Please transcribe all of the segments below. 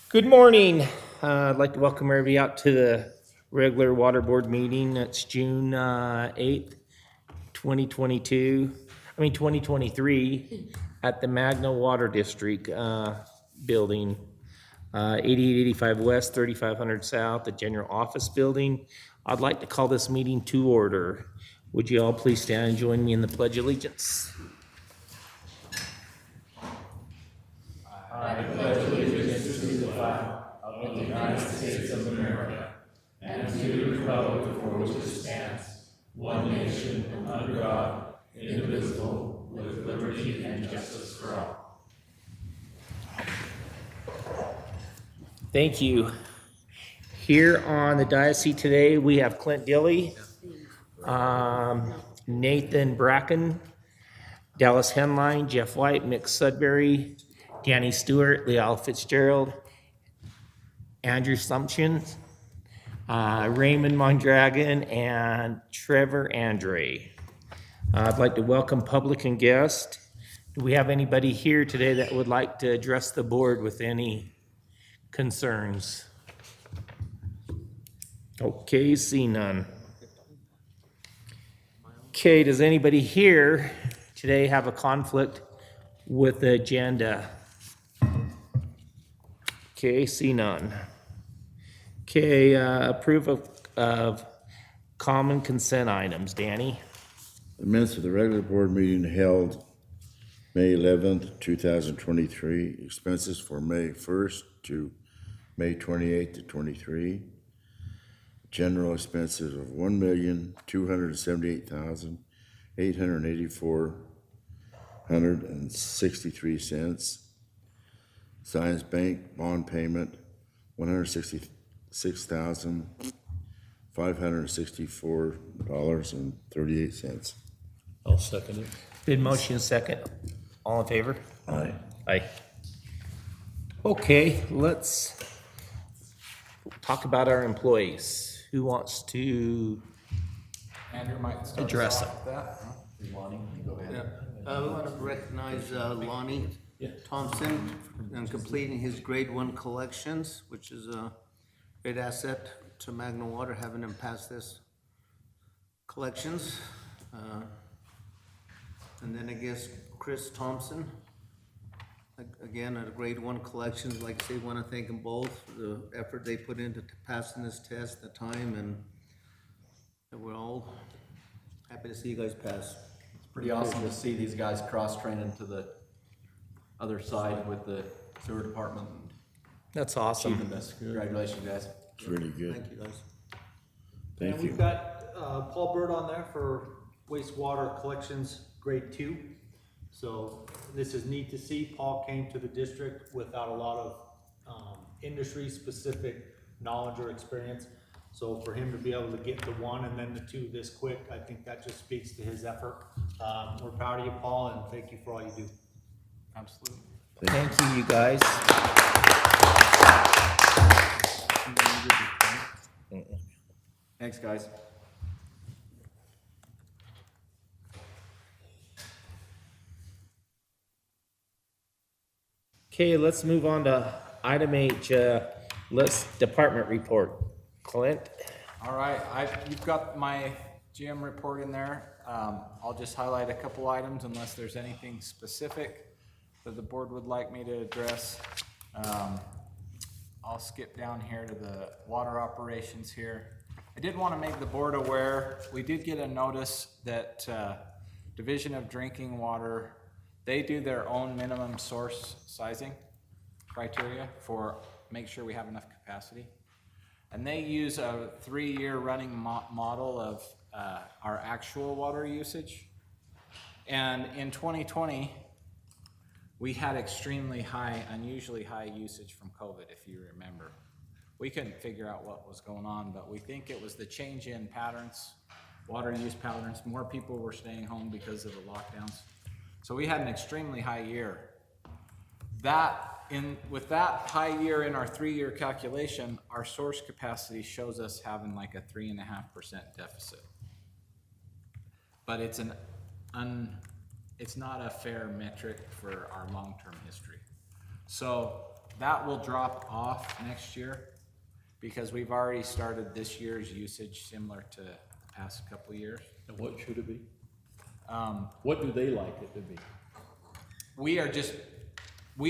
Good morning. I'd like to welcome everybody out to the regular water board meeting. It's June 8th, 2023 at the Magna Water District building, 8885 West, 3500 South, the General Office Building. I'd like to call this meeting to order. Would you all please stand and join me in the Pledge of Allegiance? Thank you. Here on the diocese today, we have Clint Dilly, Nathan Bracken, Dallas Henline, Jeff White, Mick Sudbury, Danny Stewart, Leal Fitzgerald, Andrew Sumption, Raymond Mondragon, and Trevor Andre. I'd like to welcome public and guest. Do we have anybody here today that would like to address the board with any concerns? Okay, see none. Okay, does anybody here today have a conflict with the agenda? Okay, see none. Okay, approve of common consent items. Danny? The minutes of the regular board meeting held May 11th, 2023. Expenses for May 1st to May 28th to 23. General expenses of $1,278,884.63. Science Bank bond payment $166,564.38. I'll second it. Been motion second. All in favor? Aye. Aye. Okay, let's talk about our employees. Who wants to Andrew might start address us them? off with that. Lonnie, you go ahead. We want to recognize Lonnie Thompson and completing his grade 1 collections, which is a great asset to Magna Water, having him pass this collections. And then I guess Chris Thompson, again, at a grade 1 collections. Like I say, want to thank them both for the effort they put into passing this test, the time, and we're all happy to see you guys pass. It's pretty awesome to see these guys cross-train into the other side with the sewer department and That's achieving awesome. this. Congratulations, guys. It's really good. Thank you, guys. Thank And you. we've got Paul Bird on there for wastewater collections, grade 2. So this is neat to see. Paul came to the district without a lot of industry-specific knowledge or experience. So for him to be able to get the 1 and then the 2 this quick, I think that just speaks to his effort. We're proud of you, Paul, and thank you for all you do. Absolutely. Thank you, you guys. Thanks, guys. Okay, let's move on to item H, list department report. Clint? All right, you've got my GM report in there. I'll just highlight a couple items unless there's anything specific that the board would like me to address. I'll skip down here to the water operations here. I did want to make the board aware, we did get a notice that Division of Drinking Water, they do their own minimum source sizing criteria for make sure we have enough capacity. And they use a 3-year running model of our actual water usage. And in 2020, we had extremely high, unusually high usage from COVID, if you remember. We couldn't figure out what was going on, but we think it was the change in patterns, water use patterns. More people were staying home because of the lockdowns. So we had an extremely high year. With that high year in our 3-year calculation, our source capacity shows us having like a 3.5% deficit. But it's not a fair metric for our long-term history. So that will drop off next year because we've already started this year's usage similar to the past couple of years. And what should it be? What do they like it to be? We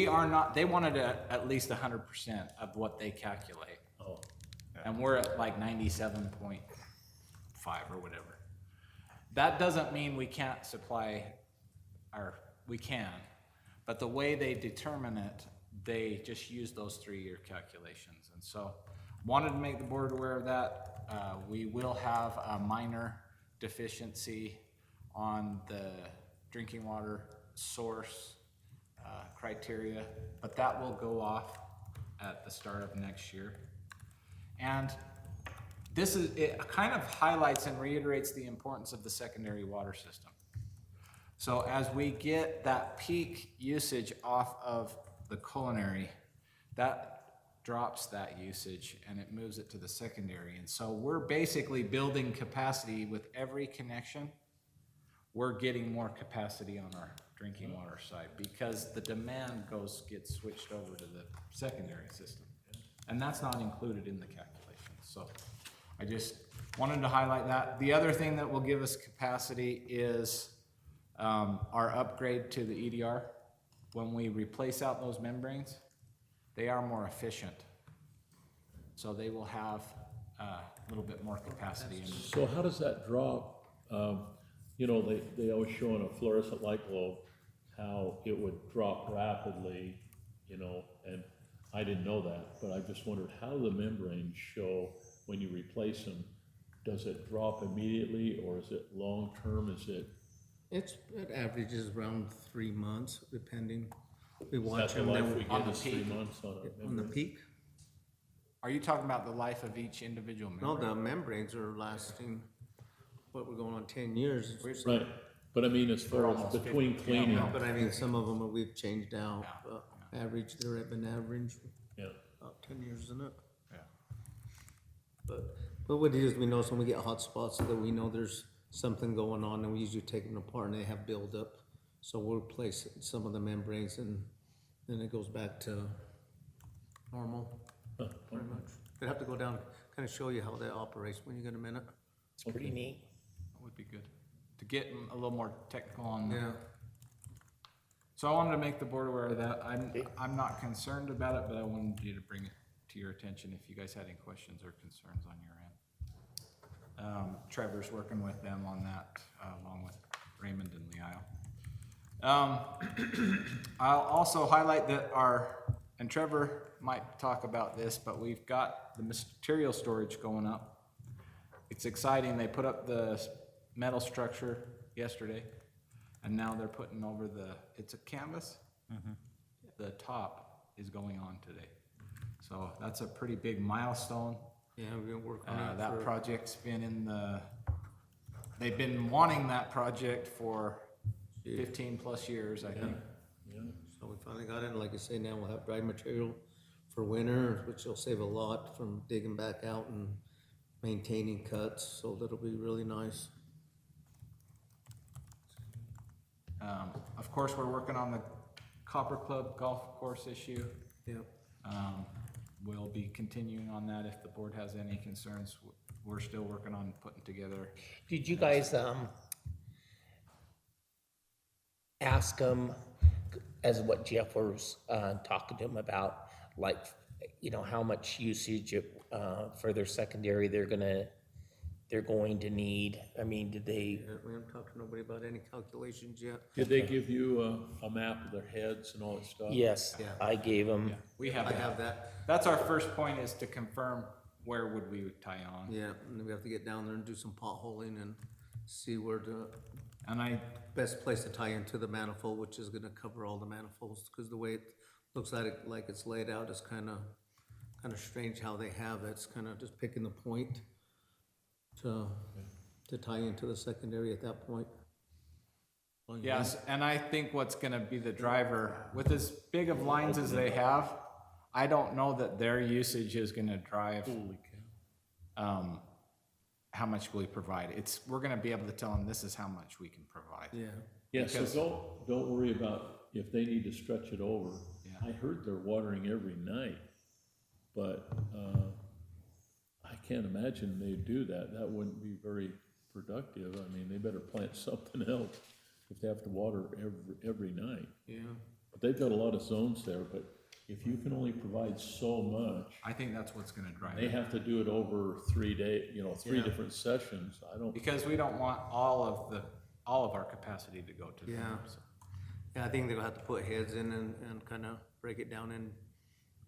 are not, they wanted at least 100% of what they calculate. Oh, And we're at like 97.5 or whatever. That doesn't mean we can't supply we can, but the way they determine it, they just use those 3-year calculations. And so, wanted to make the board aware of that. We will have a minor deficiency on the drinking water source criteria, but that will go off at the start of next year. And it kind of highlights and reiterates the importance of the secondary water system. So as we get that peak usage off of the culinary, that drops that usage and it moves it to the secondary. And so we're basically building capacity with every connection. We're getting more capacity on our drinking water side because the demand gets switched over to the secondary system. And that's not included in the calculation. So I just wanted to highlight that. The other thing that will give us capacity is our upgrade to the EDR. When we replace out those membranes, they are more efficient. So they will have a little bit more capacity. so how does that drop? You know, they always show in a fluorescent light globe how it would drop rapidly, you know, and I didn't know that, but I just wondered how do the membranes show when you replace them? Does it drop immediately or is it long-term? It averages around 3 months, depending. We Is watch that the them life then we on get the is 3 peak? months on a on the membrane? peak. Are you talking about the life of each individual No, membrane? the membranes are lasting, what, we're going on 10 years. Right, but I mean, as far as almost between 50, cleaning, But I mean, some of them we've changed out. Average, they're at an average, yeah, about 10 years, isn't it? Yeah. But what it is, we know when we get hot spots that we know there's something going on, and we usually take them apart and they have buildup. So we'll replace some of the membranes and then it goes back to normal, pretty much. I'd have to go down, kind of show you how that operates when you get a minute. It's pretty neat. That would be good. To get a little more technical on that. Yeah. So I wanted to make the board aware of that. I'm not concerned about it, but I wanted you to bring it to your attention if you guys had any questions or concerns on your end. Trevor's working with them on that, along with Raymond and Leal. I'll also highlight that and Trevor might talk about this, but we've got the material storage going up. It's exciting. They put up the metal structure yesterday, and now they're putting over it's a canvas. The top is going on today. So that's a pretty big milestone. Yeah, we've been working on it That for, project's been they've been wanting that project for 15 plus years, I think. so we finally got it, and like I say, now we'll have dry material for winter, which will save a lot from digging back out and maintaining cuts, so that'll be really nice. Of course, we're working on the Copper Club golf course issue. Yep. We'll be continuing on that if the board has any concerns. We're still working on putting together. Did you guys, ask them, as what Jeff was, talking to him about, like, you know, how much usage, for their secondary they're going to need? I mean, did they, We haven't talked to nobody about any calculations yet. did they give you a map of their heads and all that stuff? yes, Yeah. I gave them, We have I that. have that, That's our first point, is to confirm where would we tie on. yeah, and then we have to get down there and do some potholing and see where the And best place to tie into the manifold, which is gonna cover all the manifolds, because the way it looks like it's laid out is kinda strange how they have it. It's kinda just picking the point to tie into the secondary at that point. yes, and I think what's gonna be the driver, with as big of lines as they have, I don't know that their usage is gonna drive how much we provide. We're gonna be able to tell them this is how much we can provide. Yeah, Yeah, so Because- don't worry about if they need to stretch it over. Yeah. I heard they're watering every night, but, I can't imagine they'd do that. That wouldn't be very productive. I mean, they better plant something else if they have to water every night. Yeah. But they've got a lot of zones there, but if you can only provide so much, I think that's what's gonna drive they it. have to do it over 3 days, three Yeah. different sessions. I don't, Because we don't want all of our capacity to go to them. Yeah. so. Yeah, I think they'll have to put heads in and kind of break it down in,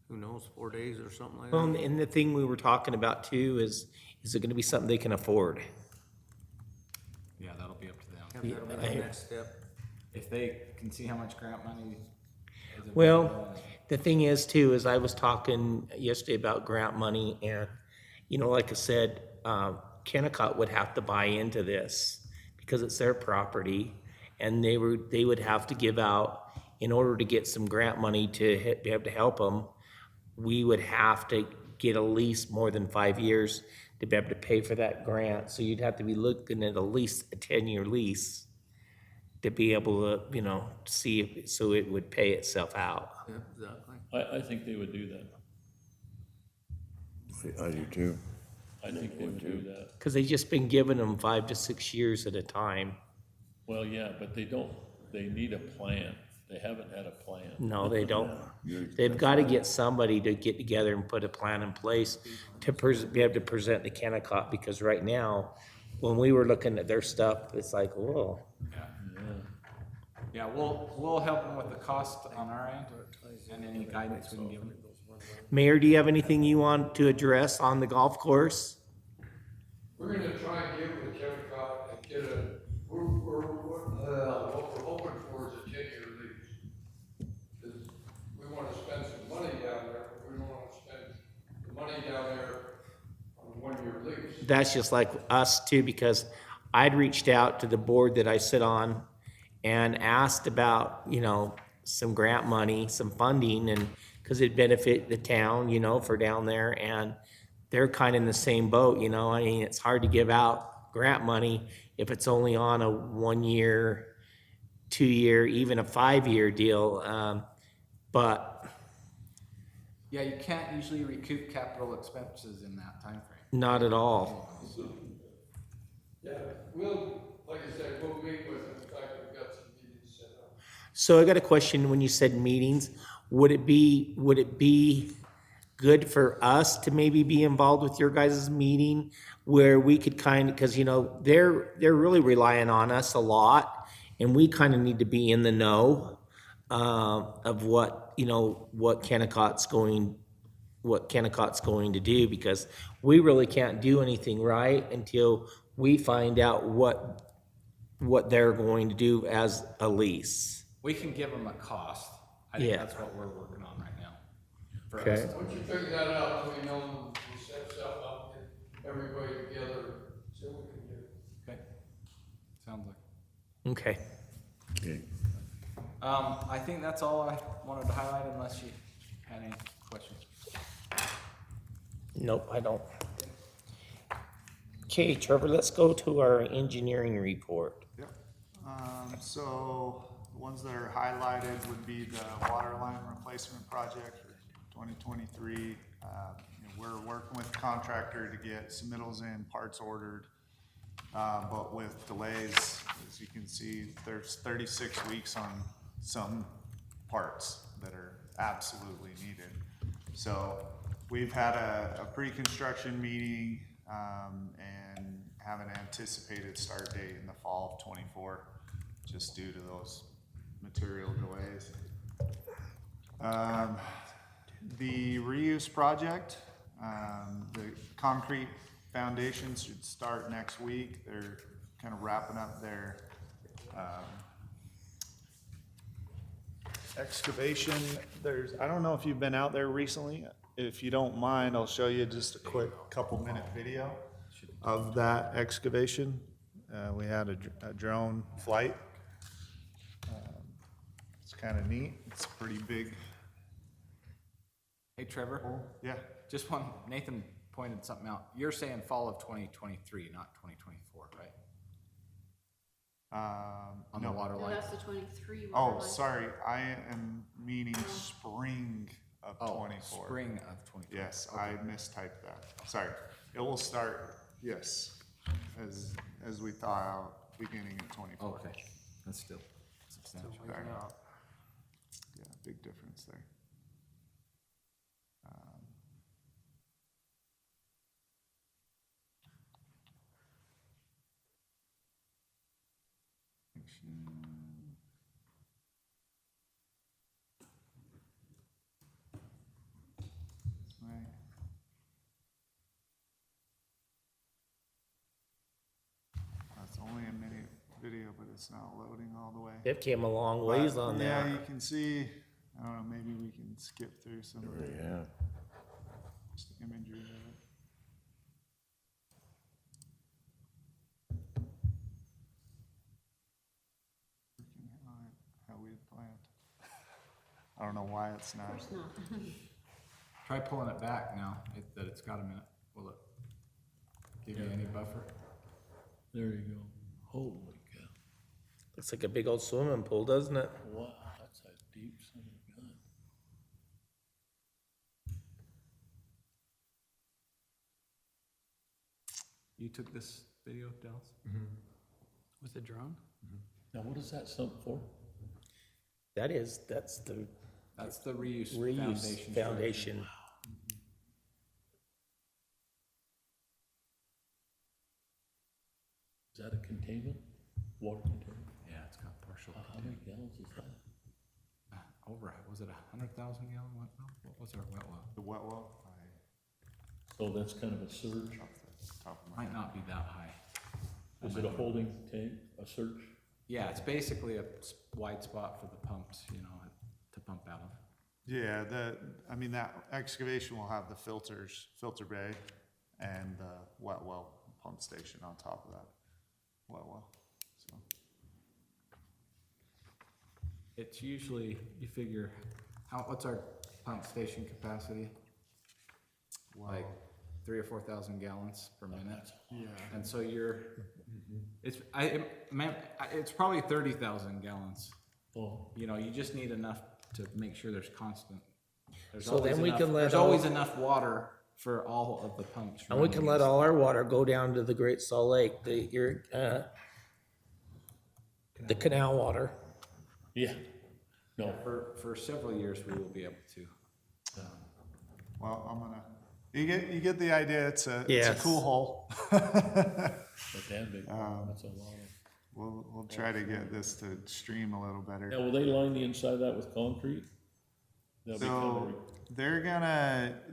who knows, 4 days or something like Well, that. and the thing we were talking about too is it gonna be something they can afford? Yeah, that'll be up to them. Yeah, that'll be the next step. If they can see how much grant money is available. Well, the thing is too, is I was talking yesterday about grant money and, like I said, Kennecott would have to buy into this because it's their property. And they would have to give out, in order to get some grant money to be able to help them, we would have to get at least more than 5 years to be able to pay for that grant. So you'd have to be looking at least a 10-year lease to be able to, see if, so it would pay itself out. Yeah, exactly. I think they would do that. I do too. I think they would do that. Because they've just been giving them 5 to 6 years at a time. Well, yeah, but they need a plan. They haven't had a plan. No, they don't. They've got to get somebody to get together and put a plan in place to be able to present to Kennecott, because right now, when we were looking at their stuff, it's like, whoa. Yeah, we'll help them with the cost on our end and any guidance we can give them. Mayor, do you have anything you want to address on the golf course? We're gonna try and get with Kennecott and get what we're hoping for is a 10-year lease. 'Cause we wanna spend some money down there, but we don't wanna spend the money down there on a 1-year lease. That's just like us too, because I'd reached out to the board that I sit on and asked about, some grant money, some funding, and, because it'd benefit the town, for down there, and they're kind of in the same boat, I mean, it's hard to give out grant money if it's only on a 1-year, 2-year, even a 5-year deal, but Yeah, you can't usually recoup capital expenses in that time frame. not at all. Yeah, like I said, we'll meet with them. In fact, we've got some meetings set up. So I got a question. When you said meetings, would it be good for us to maybe be involved with your guys' meeting where we could because they're really relying on us a lot, and we kind of need to be in the know of what Kennecott's going to do, because we really can't do anything right until we find out what they're going to do as a lease. We can give them a cost. I think Yeah. that's what we're working on right now. For Okay. us. Once you figure that out, let me know, and we'll set stuff up, get everybody together, see what we can do. Okay. Sounds like. Okay. Okay. I think that's all I wanted to highlight, unless you had any questions. Nope, I don't. Okay, Trevor, let's go to our engineering report. Yep. So the ones that are highlighted would be the water line replacement project for 2023. We're working with the contractor to get submittals in, parts ordered. But with delays, as you can see, there's 36 weeks on some parts that are absolutely needed. So we've had a pre-construction meeting, and have an anticipated start date in the fall of '24, just due to those material delays. The reuse project, the concrete foundations should start next week. They're kind of wrapping up their excavation. I don't know if you've been out there recently. If you don't mind, I'll show you just a quick couple-minute video of that excavation. We had a drone flight. It's kind of neat. It's a pretty big Hey, Trevor, hole. Yeah. just Nathan pointed something out. You're saying fall of 2023, not 2024, right? On the No. water No, line? that's the 23 water Oh, line. sorry, I am meaning spring of Oh, twenty-four. spring of 24. Yes, I mistyped that. Sorry. It will start, yes, as we thaw out, beginning of twenty-four. Okay, that's still substantial. Sorry. Yeah, big difference there. Action. This way. That's only a minute video, but it's not loading all the way. It came a long ways But, on yeah, that. you can see, I don't know, maybe we can skip through some of the Yeah. just imagery of it. Working on it how we had planned. I don't know why it's Of not. course not. Try pulling it back now, that it's got a minute. Will it give you any buffer? There you go. Holy cow. Looks like a big old swimming pool, doesn't it? Wow, that's a deep son of a gun. You took this video, Dallas? With a drone? Now, what is that something for? That's the That's the reuse reuse foundation. foundation. Is that a containment? Water containment? Yeah, it's got partial. How many gallons is that? Over, was it 100,000 gallon wet well? What was our wet well? The wet well, So that's kind of a surge? off the top of my Might not be that high. Is it a holding tank, a surge? Yeah, it's basically a wide spot for the pumps, you know, to pump out of. Yeah, I mean, that excavation will have the filter bay and the wet well pump station on top of that wet well, so. It's usually, you figure, what's our pump station capacity? Like 3,000 or 4,000 gallons per minute. Yeah. And so it's probably 30,000 gallons. Oh, You know, you just need enough to make sure there's constant. So then we can let There's all- always enough water for all of the pumps. And we can let all our water go down to the Great Salt Lake, the canal water. yeah. No, For several years, we will be able to. Well, I'm gonna, you get the idea, it's a Yes. cool hole. but damn big, that's a lot of. We'll try to get this to stream a little better. Now, will they line the inside of that with concrete? That'll be kind So of,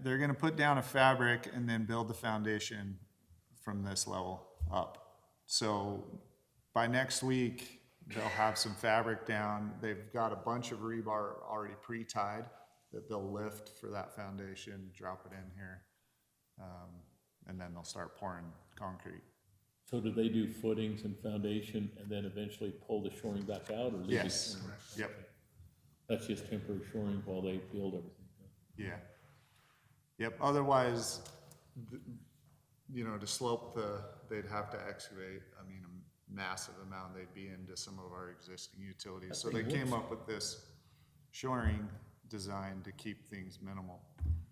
they're gonna put down a fabric and then build the foundation from this level up. So by next week, they'll have some fabric down. They've got a bunch of rebar already pre-tied that they'll lift for that foundation, drop it in here. And then they'll start pouring concrete. so do they do footings and foundation and then eventually pull the shoring back out or? leave it- Yes, yep, That's just temporary shoring while they build everything. yeah. Yep, otherwise, to slope they'd have to excavate, I mean, a massive amount, they'd be into some of our existing utilities. So they came up with this shoring design to keep things minimal.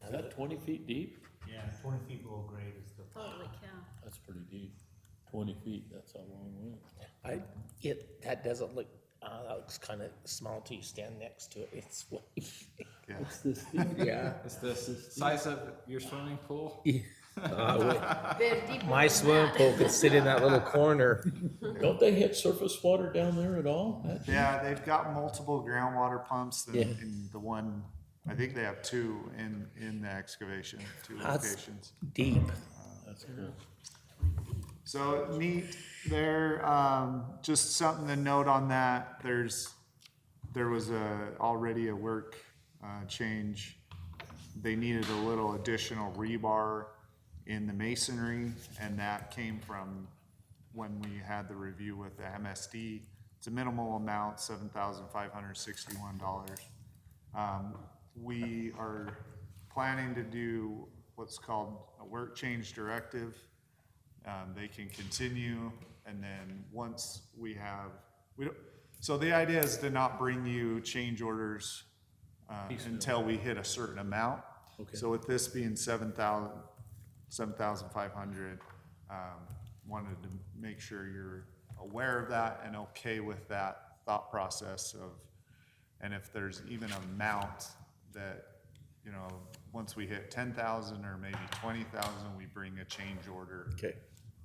Is that 20 feet deep? Yeah, 20 feet below grade is the. Holy cow. That's pretty deep. 20 feet, that's a long way. That doesn't look, that looks kind of small till you stand next to it. It's way, Yeah, This yeah. Is this size of your swimming pool? Very deep My than swimming that. pool could sit in that little corner. Don't they hit surface water down there at all? That- yeah, they've got multiple groundwater pumps Yeah. in the one, I think they have two in the excavation, two That's- locations. Deep. That's cool. So neat there, just something to note on that, there was already a work, change. They needed a little additional rebar in the masonry, and that came from when we had the review with the MSD. It's a minimal amount, $7,561. We are planning to do what's called a work change directive. They can continue and then once we have, so the idea is to not bring you change orders until we hit a certain amount. Okay. So with this being 7,500, wanted to make sure you're aware of that and okay with that thought process of, and if there's even an amount that, you know, once we hit 10,000 or maybe 20,000, we bring a change order Okay.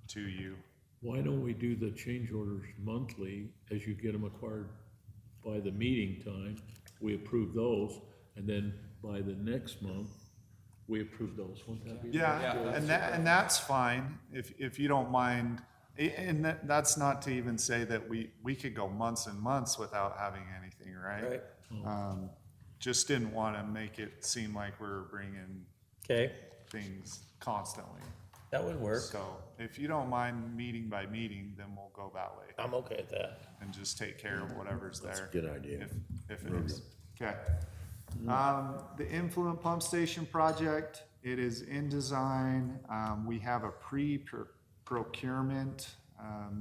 to you. Why don't we do the change orders monthly as you get them acquired by the meeting time? We approve those, and then by the next month, we approve those. Wouldn't that be? Yeah, and that's fine, if you don't mind. And that's not to even say that we could go months and months without having anything, right? Just didn't wanna make it seem like we're bringing Okay, things constantly. that would work. So if you don't mind meeting by meeting, then we'll go that way I'm okay with that. and just take care of whatever's there. That's a good idea. If it is. Okay. The influent pump station project, it is in design. We have a procurement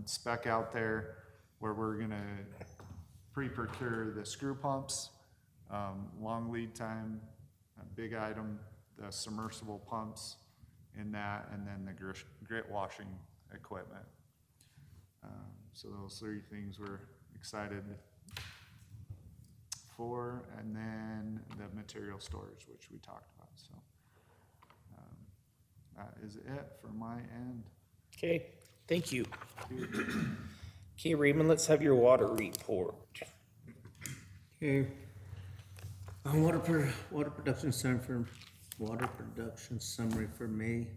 spec out there where we're gonna pre-procure the screw pumps, long lead time, a big item, the submersible pumps in that, and then the grit washing equipment. So those three things we're excited for, and then the material storage, which we talked about, so. That is it for my end. Okay, thank you. Okay, Raymond, let's have your water report. Okay. Water production summary for May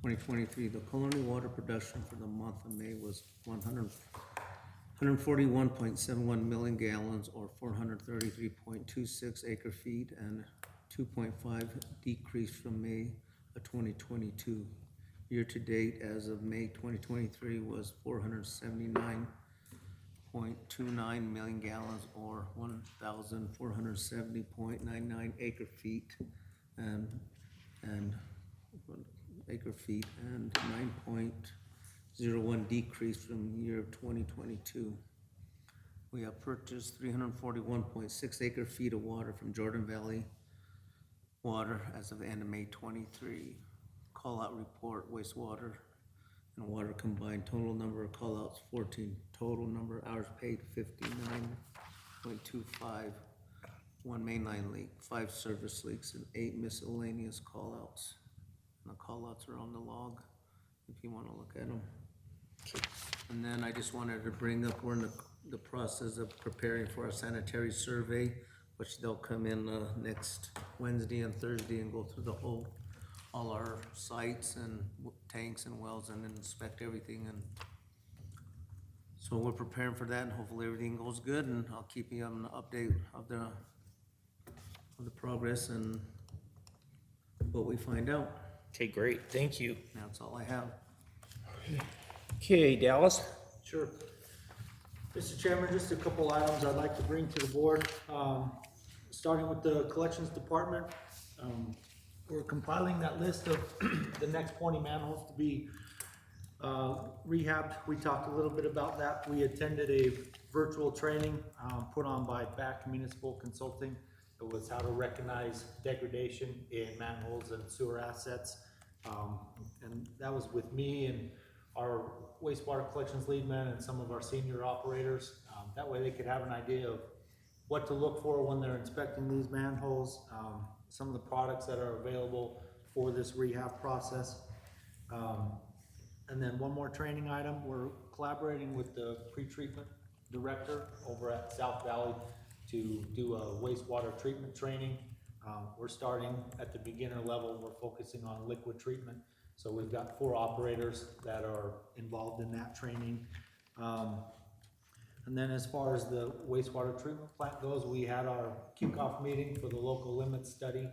2023. The Colony water production for the month of May was 141.71 million gallons, or 433.26 acre feet, and 2.5 decrease from May of 2022. Year to date, as of May 2023, was 479.29 million gallons, or 1,470.99 acre feet, and 9.01 decrease from the year of 2022. We have purchased 341.6 acre feet of water from Jordan Valley Water as of the end of May 23. Call-out report, wastewater and water combined, total number of call-outs 14, total number of hours paid 59.25, 1 mainline leak, 5 service leaks, and 8 miscellaneous call-outs. And the call-outs are on the log, if you wanna look at them. And then I just wanted to bring up, we're in the process of preparing for our sanitary survey, which they'll come in next Wednesday and Thursday and go through all our sites and tanks and wells and inspect everything. And so we're preparing for that, and hopefully everything goes good, and I'll keep you on the update of the progress and what we find out. Okay, great, thank you. That's all I have. Okay, Dallas? Sure. Mr. Chairman, just a couple items I'd like to bring to the board. Starting with the collections department. We're compiling that list of the next 20 manholes to be rehabbed. We talked a little bit about that. We attended a virtual training put on by BAC Municipal Consulting. It was how to recognize degradation in manholes and sewer assets. And that was with me and our wastewater collections lead man and some of our senior operators. That way they could have an idea of what to look for when they're inspecting these manholes, some of the products that are available for this rehab process. And then one more training item, we're collaborating with the pretreatment director over at South Valley to do a wastewater treatment training. We're starting at the beginner level, we're focusing on liquid treatment. So we've got 4 operators that are involved in that training. And then as far as the wastewater treatment plant goes, we had our kickoff meeting for the local limits study.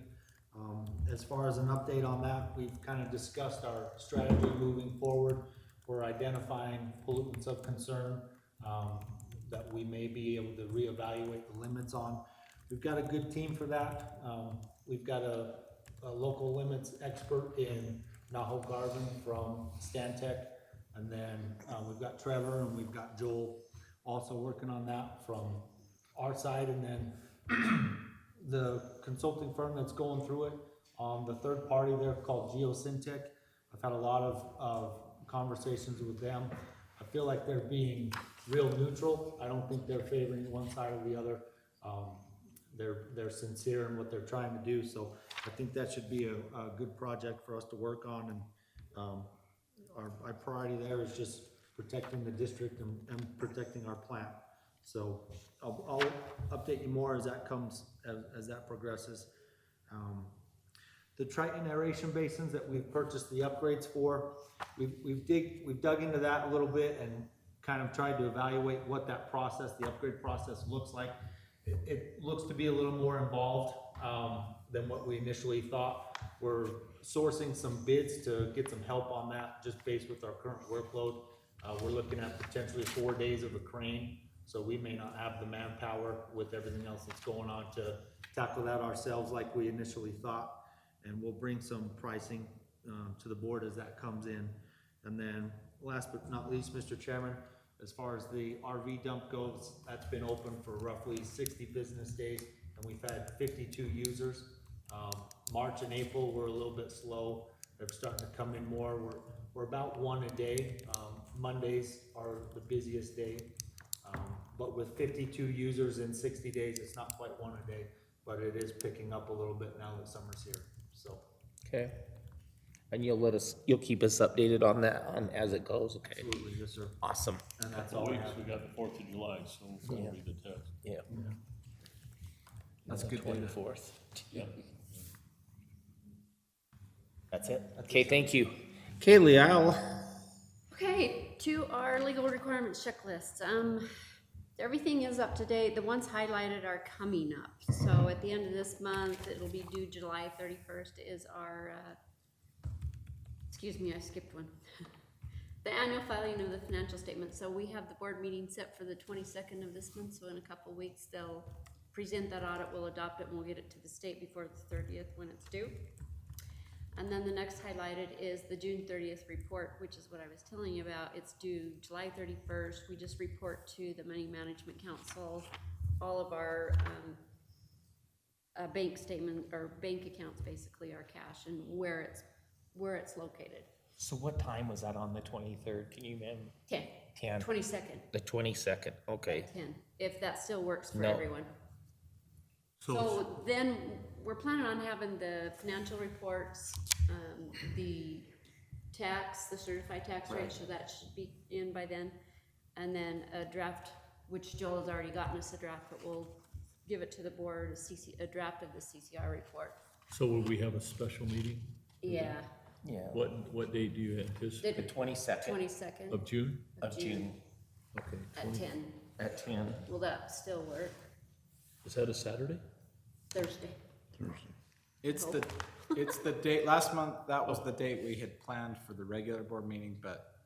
As far as an update on that, we've kind of discussed our strategy moving forward. We're identifying pollutants of concern that we may be able to reevaluate the limits on. We've got a good team for that. We've got a local limits expert in Naho Garvin from Stantec And then, we've got Trevor and we've got Joel also working on that from our side. And then the consulting firm that's going through it, the third party there called Geosyntec. I've had a lot of conversations with them. I feel like they're being real neutral. I don't think they're favoring one side or the other. They're sincere in what they're trying to do, so I think that should be a good project for us to work on, and our priority there is just protecting the district and protecting our plant. So I'll update you more as that comes, as that progresses. The Triton aeration basins that we've purchased the upgrades for, we've dug into that a little bit and kind of tried to evaluate what that process, the upgrade process looks like. It looks to be a little more involved than what we initially thought. We're sourcing some bids to get some help on that, just based with our current workload. We're looking at potentially 4 days of a crane, so we may not have the manpower with everything else that's going on to tackle that ourselves like we initially thought. And we'll bring some pricing to the board as that comes in. And then last but not least, Mr. Chairman, as far as the RV dump goes, that's been open for roughly 60 business days, and we've had 52 users. March and April were a little bit slow. They're starting to come in more. We're about 1 a day. Mondays are the busiest day. But with 52 users in 60 days, it's not quite 1 a day, but it is picking up a little bit now that summer's here, so. Okay. And you'll keep us updated on that, as it goes, okay? Absolutely, yes, sir. Awesome. And that's Couple all I weeks, have. we got the 4th of July, so that'll be the test. Yeah. That's good data. 24th. Yeah. That's it? Okay, thank you. Okay, Leal. Okay, to our legal requirements checklist. Everything is up to date. The ones highlighted are coming up. So at the end of this month, it'll be due July 31st is our, excuse me, I skipped one. The annual filing of the financial statement. So we have the board meeting set for the 22nd of this month. So in a couple weeks, they'll present that audit, we'll adopt it, and we'll get it to the state before the 30th when it's due. And then the next highlighted is the June 30th report, which is what I was telling you about. It's due July 31st. We just report to the Money Management Council all of our bank statement, or bank accounts, basically, our cash, and where it's located. So what time was that on the 23rd? Can you remember? 10. 10. 22nd. The 22nd, okay. 10, if that still works for No. everyone. So then, we're planning on having the financial reports, the tax, the certified tax rate, so that should be in by then. And then a draft, which Joel has already gotten us a draft, but we'll give it to the board, a draft of the CCR report. So will we have a special meeting? Yeah, Yeah. What date do you anticipate? The 22nd 22nd Of June? of June Okay. at 10. at 10. Will that still work? Is that a Saturday? Thursday. It's the date, last month, that was the date we had planned for the regular board meeting, but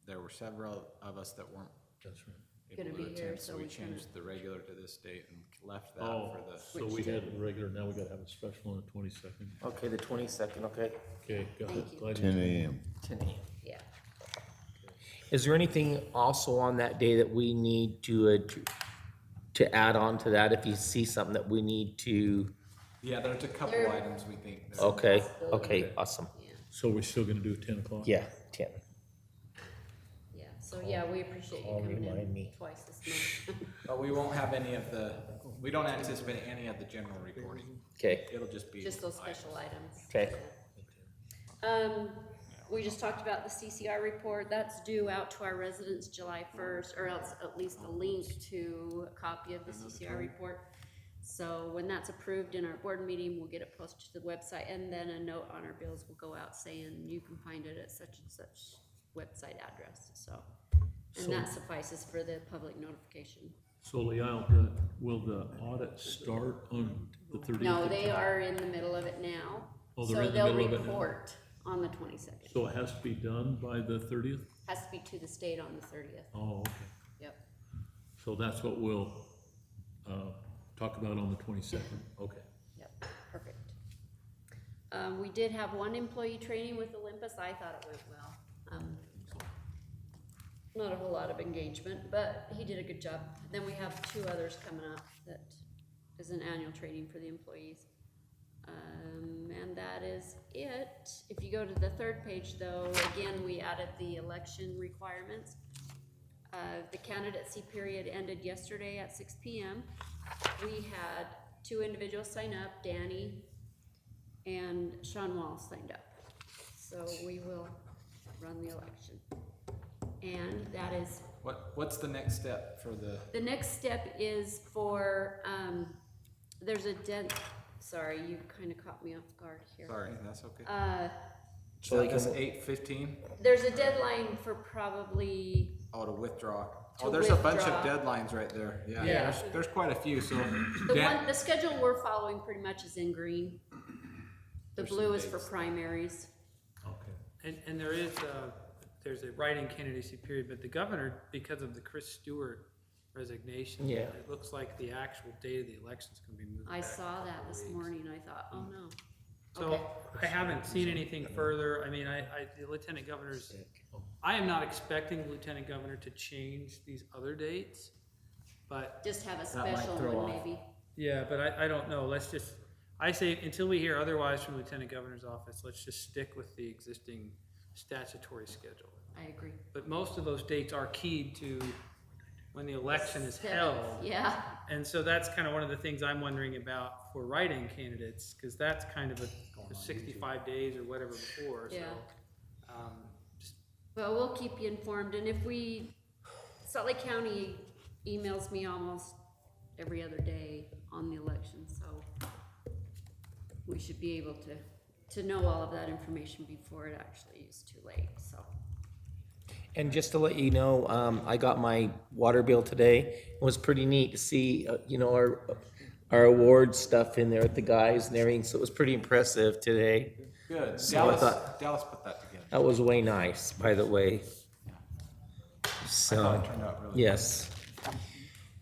there were several of us that weren't That's right. able Gonna to be here, attend, so so we we can- changed the regular to this date and left that Oh, for the. so we had a regular, now we gotta have a special on the 22nd. Okay, the 22nd, okay. Okay, got Thank it. you. Glad 10 a.m. 10 a.m. Yeah. Is there anything also on that day that we need to add on to that? If you see something that we need to, Yeah, there's a couple There- items we think. that- okay, okay, awesome. Yeah, So we're still gonna do 10 o'clock? Yeah, 10. yeah, so yeah, we appreciate you Call, coming remind in me. twice this month. But we won't have any of we don't anticipate any of the general reporting. Okay, It'll just be. Just those special items. okay. We just talked about the CCR report, that's due out to our residents July 1st, or else at least a link to a copy of the CCR report. So when that's approved in our board meeting, we'll get it posted to the website, and then a note on our bills will go out saying you can find it at such and such website address, so. And that suffices for the public notification. So Leal, will the audit start on the 30th? No, they are in the middle of it now. Oh, they're in the middle of it So they'll now. report on the 22nd. So it has to be done by the 30th? Has to be to the state on the 30th. Oh, okay. Yep. So that's what we'll, talk about on the 22nd, okay. Yep, perfect. We did have one employee training with Olympus. I thought it went well. not a whole lot of engagement, but he did a good job. Then we have 2 others coming up that is an annual training for the employees. And that is it. If you go to the 3rd page though, again, we added the election requirements. The candidacy period ended yesterday at 6 p.m. We had 2 individuals sign up, Danny and Sean Wall signed up. So we will run the election. And that is, What's the next step for the next step is for, there's a sorry, you kind of caught me off guard here. sorry, that's okay. So they That's can- 8:15? There's a deadline for probably, Oh, to withdraw. To Oh, there's a bunch of withdraw. deadlines right there. Yeah, Yeah. there's quite a few, so. the schedule we're following pretty much is in green. The There's blue some is for dates. primaries. Okay. And there is, there's a writing candidacy period, but the governor, because of the Chris Stewart resignation. Yeah. It looks like the actual date of the election's gonna be moved I back saw a that couple this weeks. morning, I thought, oh no. So Okay. I haven't seen anything further. I mean, the lieutenant governor's, I am not expecting the lieutenant governor to change these other dates. But, Just have a might special throw one off. maybe. yeah, but I don't know. Let's just, I say, until we hear otherwise from the lieutenant governor's office, let's just stick with the existing statutory schedule. I agree. But most of those dates are keyed to when the election is 7th, held. Yeah, And so that's kind of one of the things I'm wondering about for write-in candidates, because that's kind of a 65 days or whatever before, so. Yeah. Just, well, we'll keep you informed, and if Salt Lake County emails me almost every other day on the election, so we should be able to know all of that information before it actually is too late, so. And just to let you know, I got my water bill today. It was pretty neat to see, our award stuff in there with the guys and everything, so it was pretty impressive today. Good. So I Dallas put that together. That was way nice, by the way. So, It turned out really yes.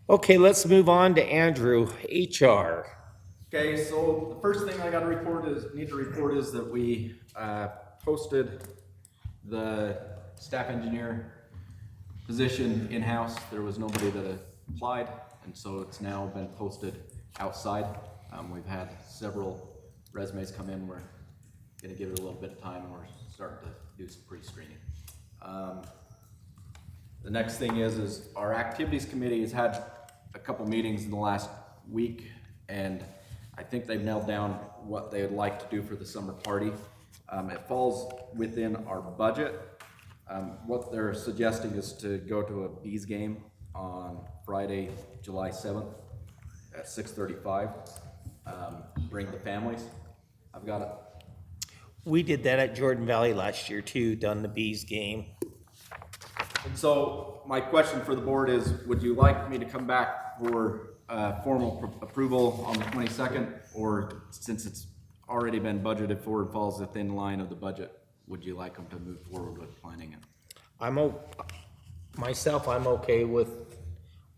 Okay, let's move on to Andrew, HR. Okay, so the first thing I gotta need to report is that we, posted the staff engineer position in-house. There was nobody that applied, and so it's now been posted outside. We've had several resumes come in. We're gonna give it a little bit of time, and we're starting to do some pre-screening. The next thing is our activities committee has had a couple meetings in the last week, and I think they've nailed down what they would like to do for the summer party. It falls within our budget. What they're suggesting is to go to a Bees game on Friday, July 7th at 6:35. Bring the families. I've got it. We did that at Jordan Valley last year too, done the Bees game. And so my question for the board is, would you like me to come back for formal approval on the 22nd? Or since it's already been budgeted for and falls within line of the budget, would you like them to move forward with planning it? Myself, I'm okay with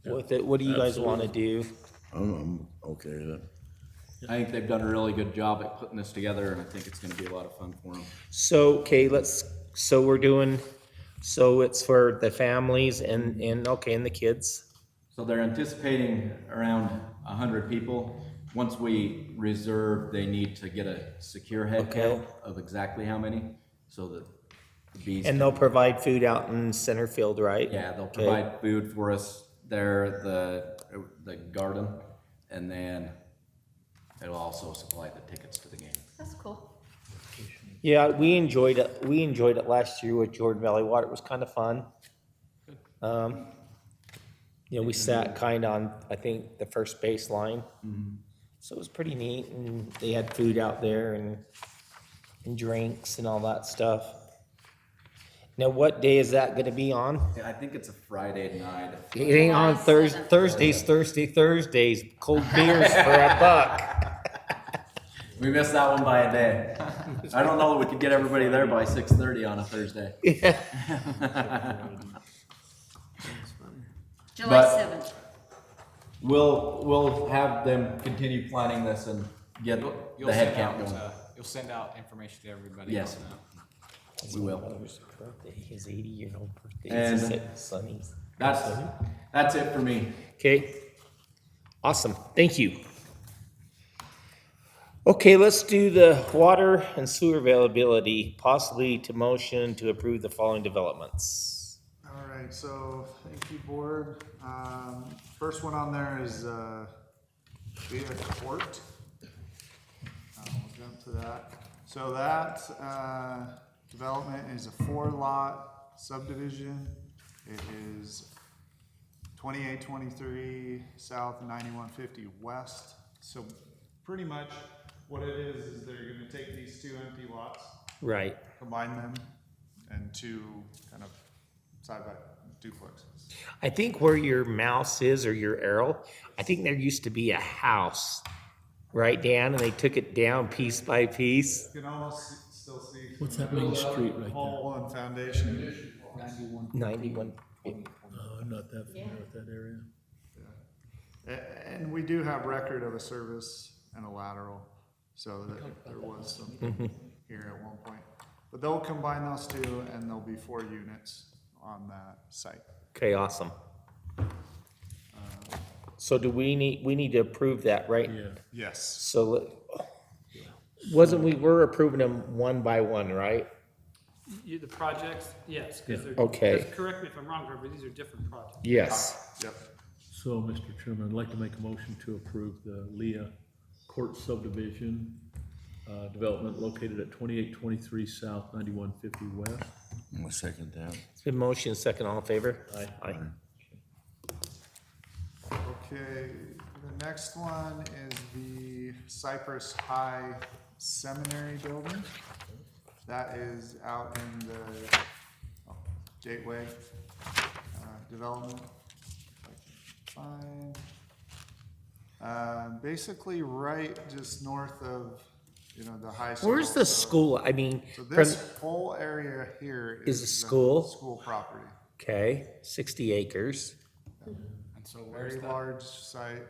it. What do you guys want to do? I'm okay with it. I think they've done a really good job at putting this together, and I think it's gonna be a lot of fun for them. So, okay, so it's for the families and the kids. So they're anticipating around 100 people. Once we reserve, they need to get a secure head Okay. count of exactly how many, so that the bees. And they'll provide food out in center field, right? Yeah, they'll Okay. provide food for us there, the garden, and then it'll also supply the tickets to the game. That's cool. Yeah, we enjoyed it. We enjoyed it last year with Jordan Valley Water. It was kind of fun. We sat kind of on, I think, the first baseline. So it was pretty neat, and they had food out there and drinks and all that stuff. Now, what day is that gonna be on? Yeah, I think it's a Friday night. It ain't on July 7th. Thursdays. Cold beers for $1. We missed that one by a day. I don't know that we could get everybody there by 6:30 on a Thursday. July But- 7th. We'll have them continue planning this and get You'll the head send count out, going. you'll send out information to everybody. Yes. on that. We will. Birthday, his 80-year-old birthday. And It's Sonny's. That's it for me. Okay, awesome, thank you. Okay, let's do the water and sewer availability, possibly to motion to approve the following developments. All right, so thank you, board. First one on there is, Via Court. We'll jump to that. So that, development is a 4-lot subdivision. It is 2823 south, 9150 west. So pretty much what it is they're gonna take these two empty lots, Right, combine them into kind of side by duplexes. I think where your mouse is or your arrow, I think there used to be a house, right, Dan, and they took it down piece by piece. You can almost still see. What's that main street right there? Hole and foundation. 91. No, I'm not that familiar with that area. And we do have record of a service and a lateral, so that there was something here at one point. But they'll combine those two and there'll be 4 units on that site. Okay, awesome. So do we need to approve that, right? Yeah. Yes. So, we're approving them one by one, right? The projects, yes, because they're. Okay. because correct me if I'm wrong, Trevor, these are different projects. Yes. Yep. So, Mr. Chairman, I'd like to make a motion to approve the Leah Court subdivision, development located at 2823 south, 9150 west. I'm gonna second that. It's been motion, second, all in favor? Aye. Okay, the next one is the Cypress High Seminary building. That is out in the Gateway development. If I can find. Basically right just north of, the high school. Where's the So- school? I mean, So from, this whole area here Is is a the school? School property. okay, 60 acres. And so where's Very that? large site.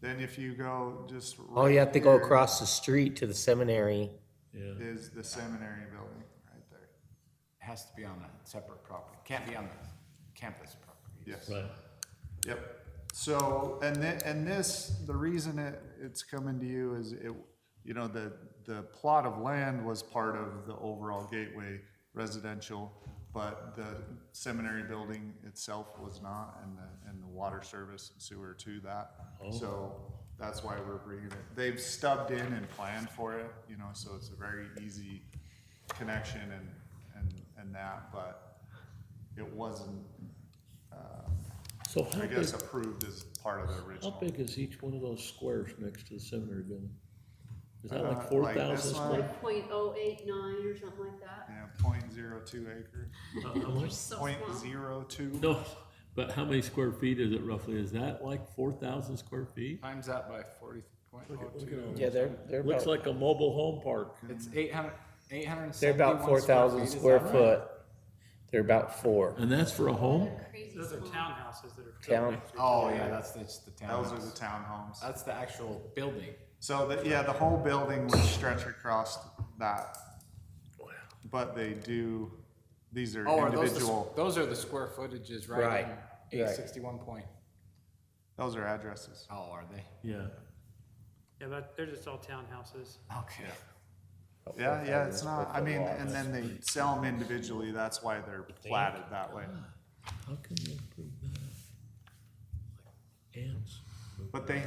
Then if you go just. Oh, you have to go right here across the street to the seminary. Yeah. Is the seminary building right there. It has to be on a separate property, can't be on the campus property. Yes. Right. Yep. So, and this, the reason it's coming to you is the plot of land was part of the overall Gateway residential, but the seminary building itself was not, and the water service and sewer to that. So that's why we're bringing it. They've stubbed in and planned for it, so it's a very easy connection and that, but it wasn't, So how I big, guess, approved as part of the how original. big is each one of those squares next to the seminary building? Is that like Like 4,000 this square? one? Like .089 or something like that. Yeah, 0.02 acre, How much? So point small. 0.02. No, but how many square feet is it roughly? Is that like 4,000 square feet? Times that by 40.02. Yeah, they're Looks like a mobile home park. It's 871 they're about 4,000 square foot. They're about 4. And that's for a home? They're crazy Those are small. townhouses that are. Town. next to each Oh, other. yeah, that's the Those townhouse. are the townhomes. That's the actual building. So the whole building would stretch across that. But these are Oh, are individual, those are the square footages, right? Right, on right. 861 point. those are addresses. Oh, are they? Yeah. Yeah, but they're just all townhouses. Okay. Yeah, it's not, I mean, and then they sell them individually, that's why they're platted that way. How can you improve that? Like ants. But they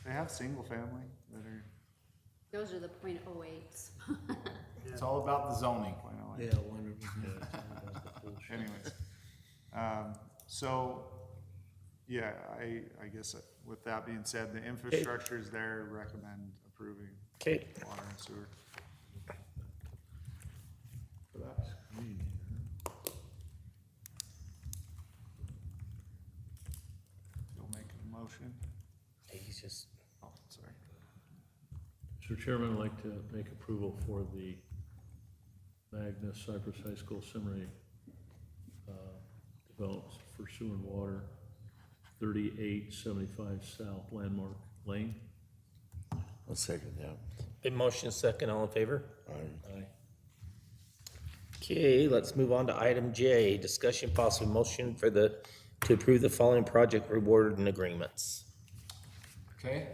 have single family that are, Those are the .08s. It's all about the zoning. Yeah, one of anyways. So, yeah, I guess with that being said, the infrastructure is there, recommend approving Okay, water and sewer. For that. You'll make a motion? he's just, Oh, sorry. Mr. Chairman, I'd like to make approval for the Magna Cypress High School Seminary developments for sewer and water, 3875 South Landmark Lane. I'll second that. been motion, second, all in favor? Aye. Aye. Okay, let's move on to item J, discussion possible motion to approve the following project reward and agreements. Okay,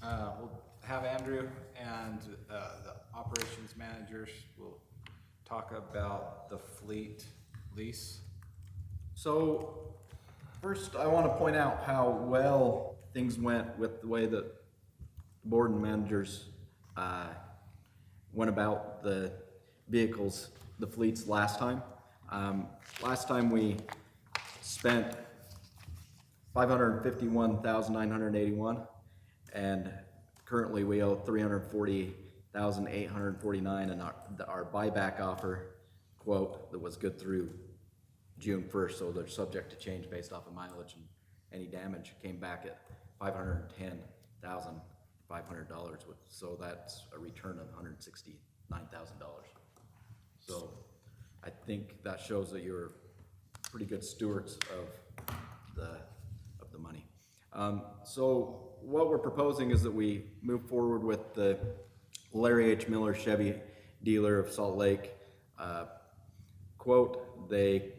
we'll have Andrew and, the operations managers will talk about the fleet lease. So, first, I want to point out how well things went with the way that the board and managers went about the vehicles, the fleets last time. Last time we spent $551,981, and currently we owe $340,849, and our buyback offer quote that was good through June 1st, so they're subject to change based off of mileage and any damage, came back at $510,500, so that's a return of $169,000. So I think that shows that you're pretty good stewards of the money. So what we're proposing is that we move forward with the Larry H. Miller Chevy dealer of Salt Lake quote. They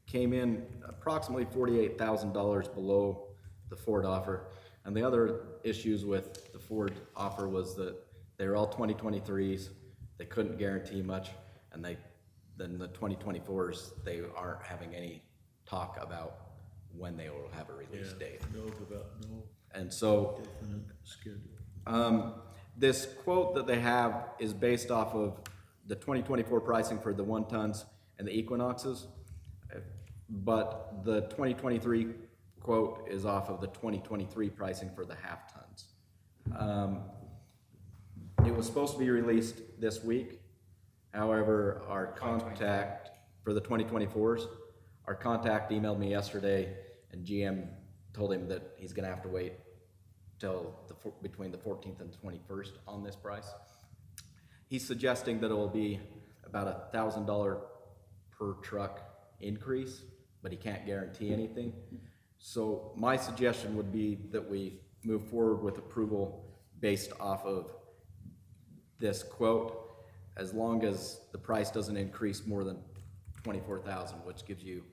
came in approximately $48,000 below the Ford offer. And the other issues with the Ford offer was that they were all 2023s. They couldn't guarantee much, and then the 2024s, they aren't having any talk about when they will have a release date. No. And so, Definite schedule. this quote that they have is based off of the 2024 pricing for the 1 tons and the Equinoxes, but the 2023 quote is off of the 2023 pricing for the half tons. It was supposed to be released this week. However, our contact for the 2024s, our contact emailed me yesterday, and GM told him that he's gonna have to wait till between the 14th and 21st on this price. He's suggesting that it will be about $1,000 per truck increase, but he can't guarantee anything. So my suggestion would be that we move forward with approval based off of this quote, as long as the price doesn't increase more than 24,000, which gives you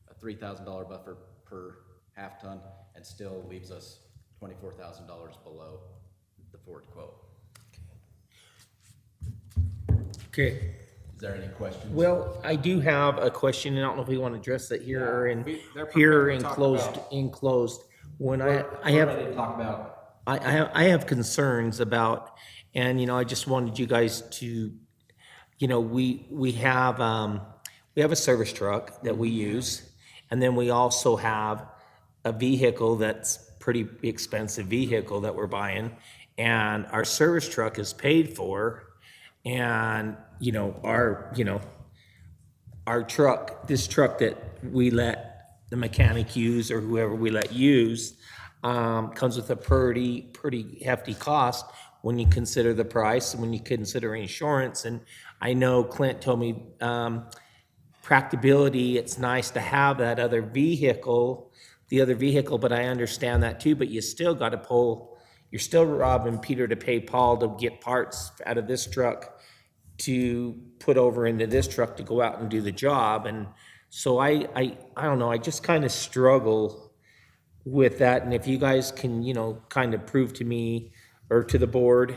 a $3,000 buffer per half ton and still leaves us $24,000 below the Ford quote. Okay. Is there any questions? Well, I do have a question, and I don't know if we want to address it here or they're here prepared to talk about- enclosed. When I We're have, ready to talk about I have concerns about, and, I just wanted you guys to, we have a service truck that we use, and then we also have a vehicle that's pretty expensive vehicle that we're buying, and our service truck is paid for, and, our truck, this truck that we let the mechanic use or whoever we let use, comes with a pretty hefty cost when you consider the price and when you consider insurance. And I know Clint told me, practicability, it's nice to have that other vehicle, but I understand that too, but you still got to you're still robbing Peter to pay Paul to get parts out of this truck to put over into this truck to go out and do the job. And so I don't know, I just kind of struggle with that. And if you guys can, kind of prove to me or to the board,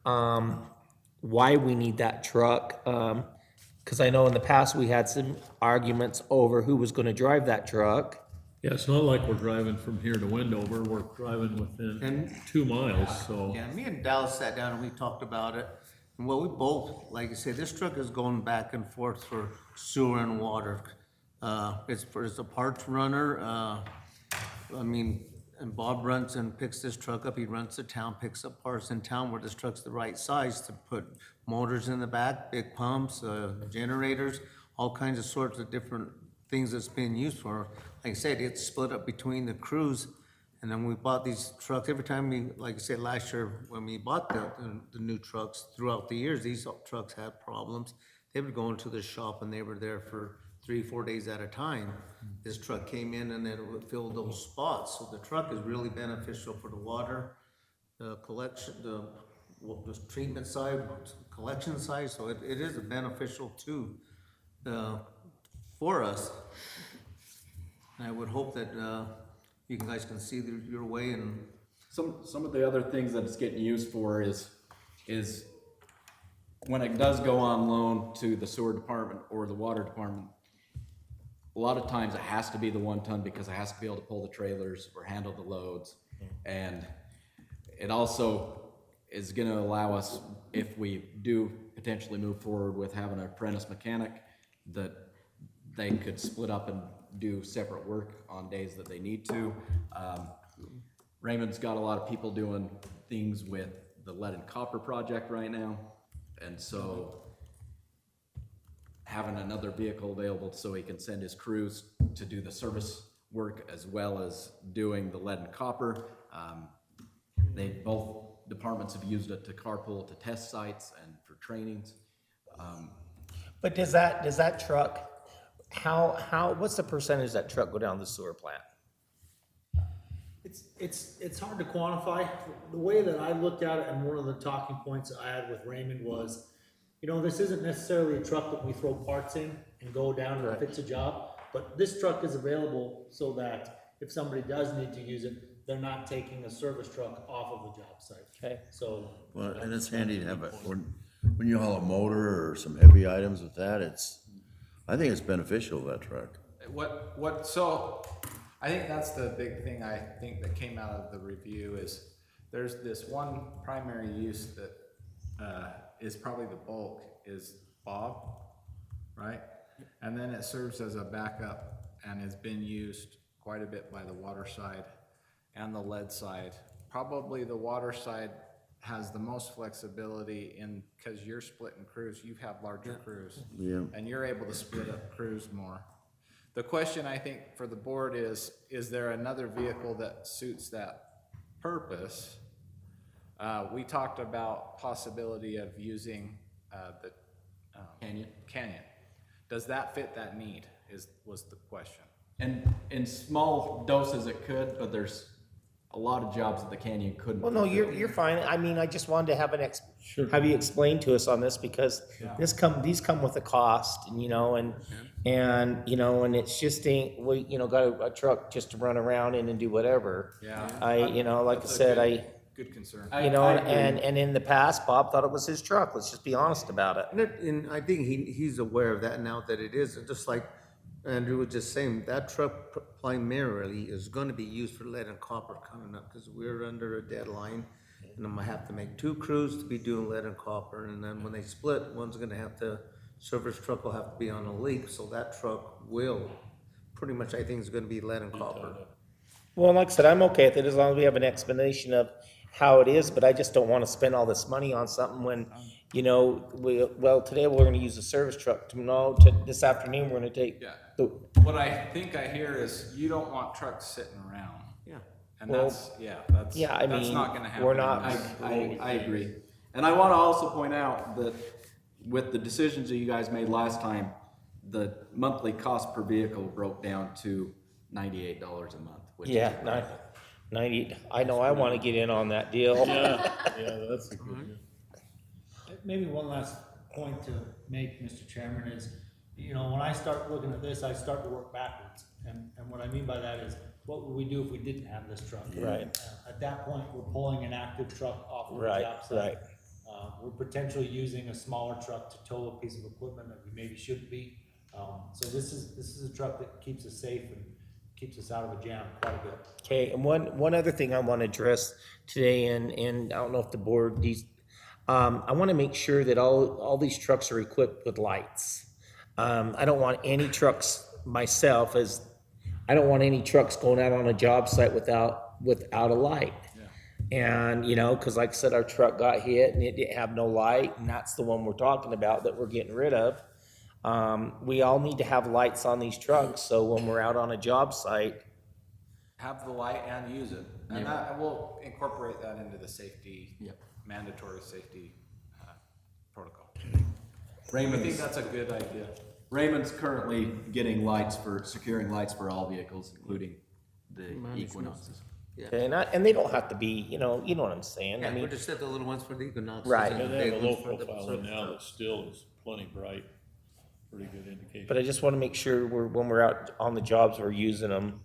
why we need that truck. Cause I know in the past we had some arguments over who was gonna drive that truck. Yeah, it's not like we're driving from here to Wendover, we're driving within And- 2 miles, so. Yeah, me and Dallas sat down and we talked about it. And well, we both, like you say, this truck is going back and forth for sewer and water. It's a parts runner. And Bob runs and picks this truck up. He runs to town, picks up parts in town where this truck's the right size to put motors in the back, big pumps, generators, all kinds of sorts of different things it's being used for. Like I said, it's split up between the crews. And then we bought these trucks, every time we, like I said, last year, when we bought the new trucks, throughout the years, these trucks had problems. They would go into the shop and they were there for 3-4 days at a time. This truck came in and then it would fill those spots. So the truck is really beneficial for the water, the collection, the treatment side, collection side. So it is a beneficial too. for us. And I would hope that, you guys can see your way and, Some of the other things that it's getting used for is when it does go on loan to the sewer department or the water department, a lot of times it has to be the 1 ton because it has to be able to pull the trailers or handle the loads. And it also is gonna allow us, if we do potentially move forward with having an apprentice mechanic, that they could split up and do separate work on days that they need to. Raymond's got a lot of people doing things with the lead and copper project right now. And so having another vehicle available so he can send his crews to do the service work as well as doing the lead and copper. Both departments have used it to carpool to test sites and for trainings. But does that truck, what's the percentage that truck go down the sewer plant? It's hard to quantify. The way that I looked at it, and one of the talking points I had with Raymond was, you know, this isn't necessarily a truck that we throw parts in and go down and fix a job, but this truck is available so that if somebody does need to use it, they're not taking a service truck off of the job site. Okay. So. Well, and it's handy to have it, when you haul a motor or some heavy items with that, I think it's beneficial, that truck. So, I think that's the big thing I think that came out of the review is there's this one primary use that is probably the bulk is Bob, right? And then it serves as a backup and has been used quite a bit by the water side and the lead side. Probably the water side has the most flexibility because you're splitting crews, you have larger crews. Yeah. And you're able to split up crews more. The question I think for the board is there another vehicle that suits that purpose? We talked about possibility of using the Canyon. Does that fit that need was the question. And in small doses it could, but there's a lot of jobs that the Canyon couldn't. Well, no, you're fine. I mean, I just wanted to have have you explain to us on this because these come with a cost, and you know, and you know, and it's just we got a truck just to run around in and do whatever. Yeah. Like I said, Good concern. and in the past, Bob thought it was his truck. Let's just be honest about it. and I think he's aware of that now that it is, just like Andrew was just saying, that truck primarily is gonna be used for lead and copper coming up, because we're under a deadline. And I'm gonna have to make 2 crews to be doing lead and copper, and then when they split, one's gonna have to, service truck will have to be on a leak, so that truck will, pretty much I think is gonna be lead and copper. Well, like I said, I'm okay with it as long as we have an explanation of how it is, but I just don't want to spend all this money on something when, you know, today we're gonna use a service truck, this afternoon, we're gonna take. Yeah. the What I think I hear is you don't want trucks sitting around. Yeah. And Well, that's I not gonna mean, happen. we're not, I agree. And I want to also point out that with the decisions that you guys made last time, the monthly cost per vehicle broke down to $98 a month. Which is 90, I know I want to get in on that deal. Yeah, that's a good. Maybe one last point to make, Mr. Chairman, is, you know, when I start looking at this, I start to work backwards. And what I mean by that is, what would we do if we didn't have this truck? Right. At that point, we're pulling an active truck off of the Right, job site. right. We're potentially using a smaller truck to tow a piece of equipment that we maybe shouldn't be. So this is a truck that keeps us safe and keeps us out of a jam quite a bit. Okay, and one other thing I want to address today, and I don't know if the board, I want to make sure that all these trucks are equipped with lights. I don't want any trucks myself I don't want any trucks going out on a job site without a light. And, you know, cause like I said, our truck got hit and it didn't have no light, and that's the one we're talking about that we're getting rid of. We all need to have lights on these trucks, so when we're out on a job site. Have the light and use it. And we'll incorporate that into the safety, mandatory safety protocol. I think that's a good idea. Raymond's currently getting securing lights for all vehicles, including the Equinoxes. Okay, and they don't have to be, you know what I'm saying? Yeah, I we mean, just set the little ones for the Equinox. Right. Yeah, they have a low profile one now that still is plenty bright pretty good indication. But I just wanna make sure when we're out on the jobs, we're using them.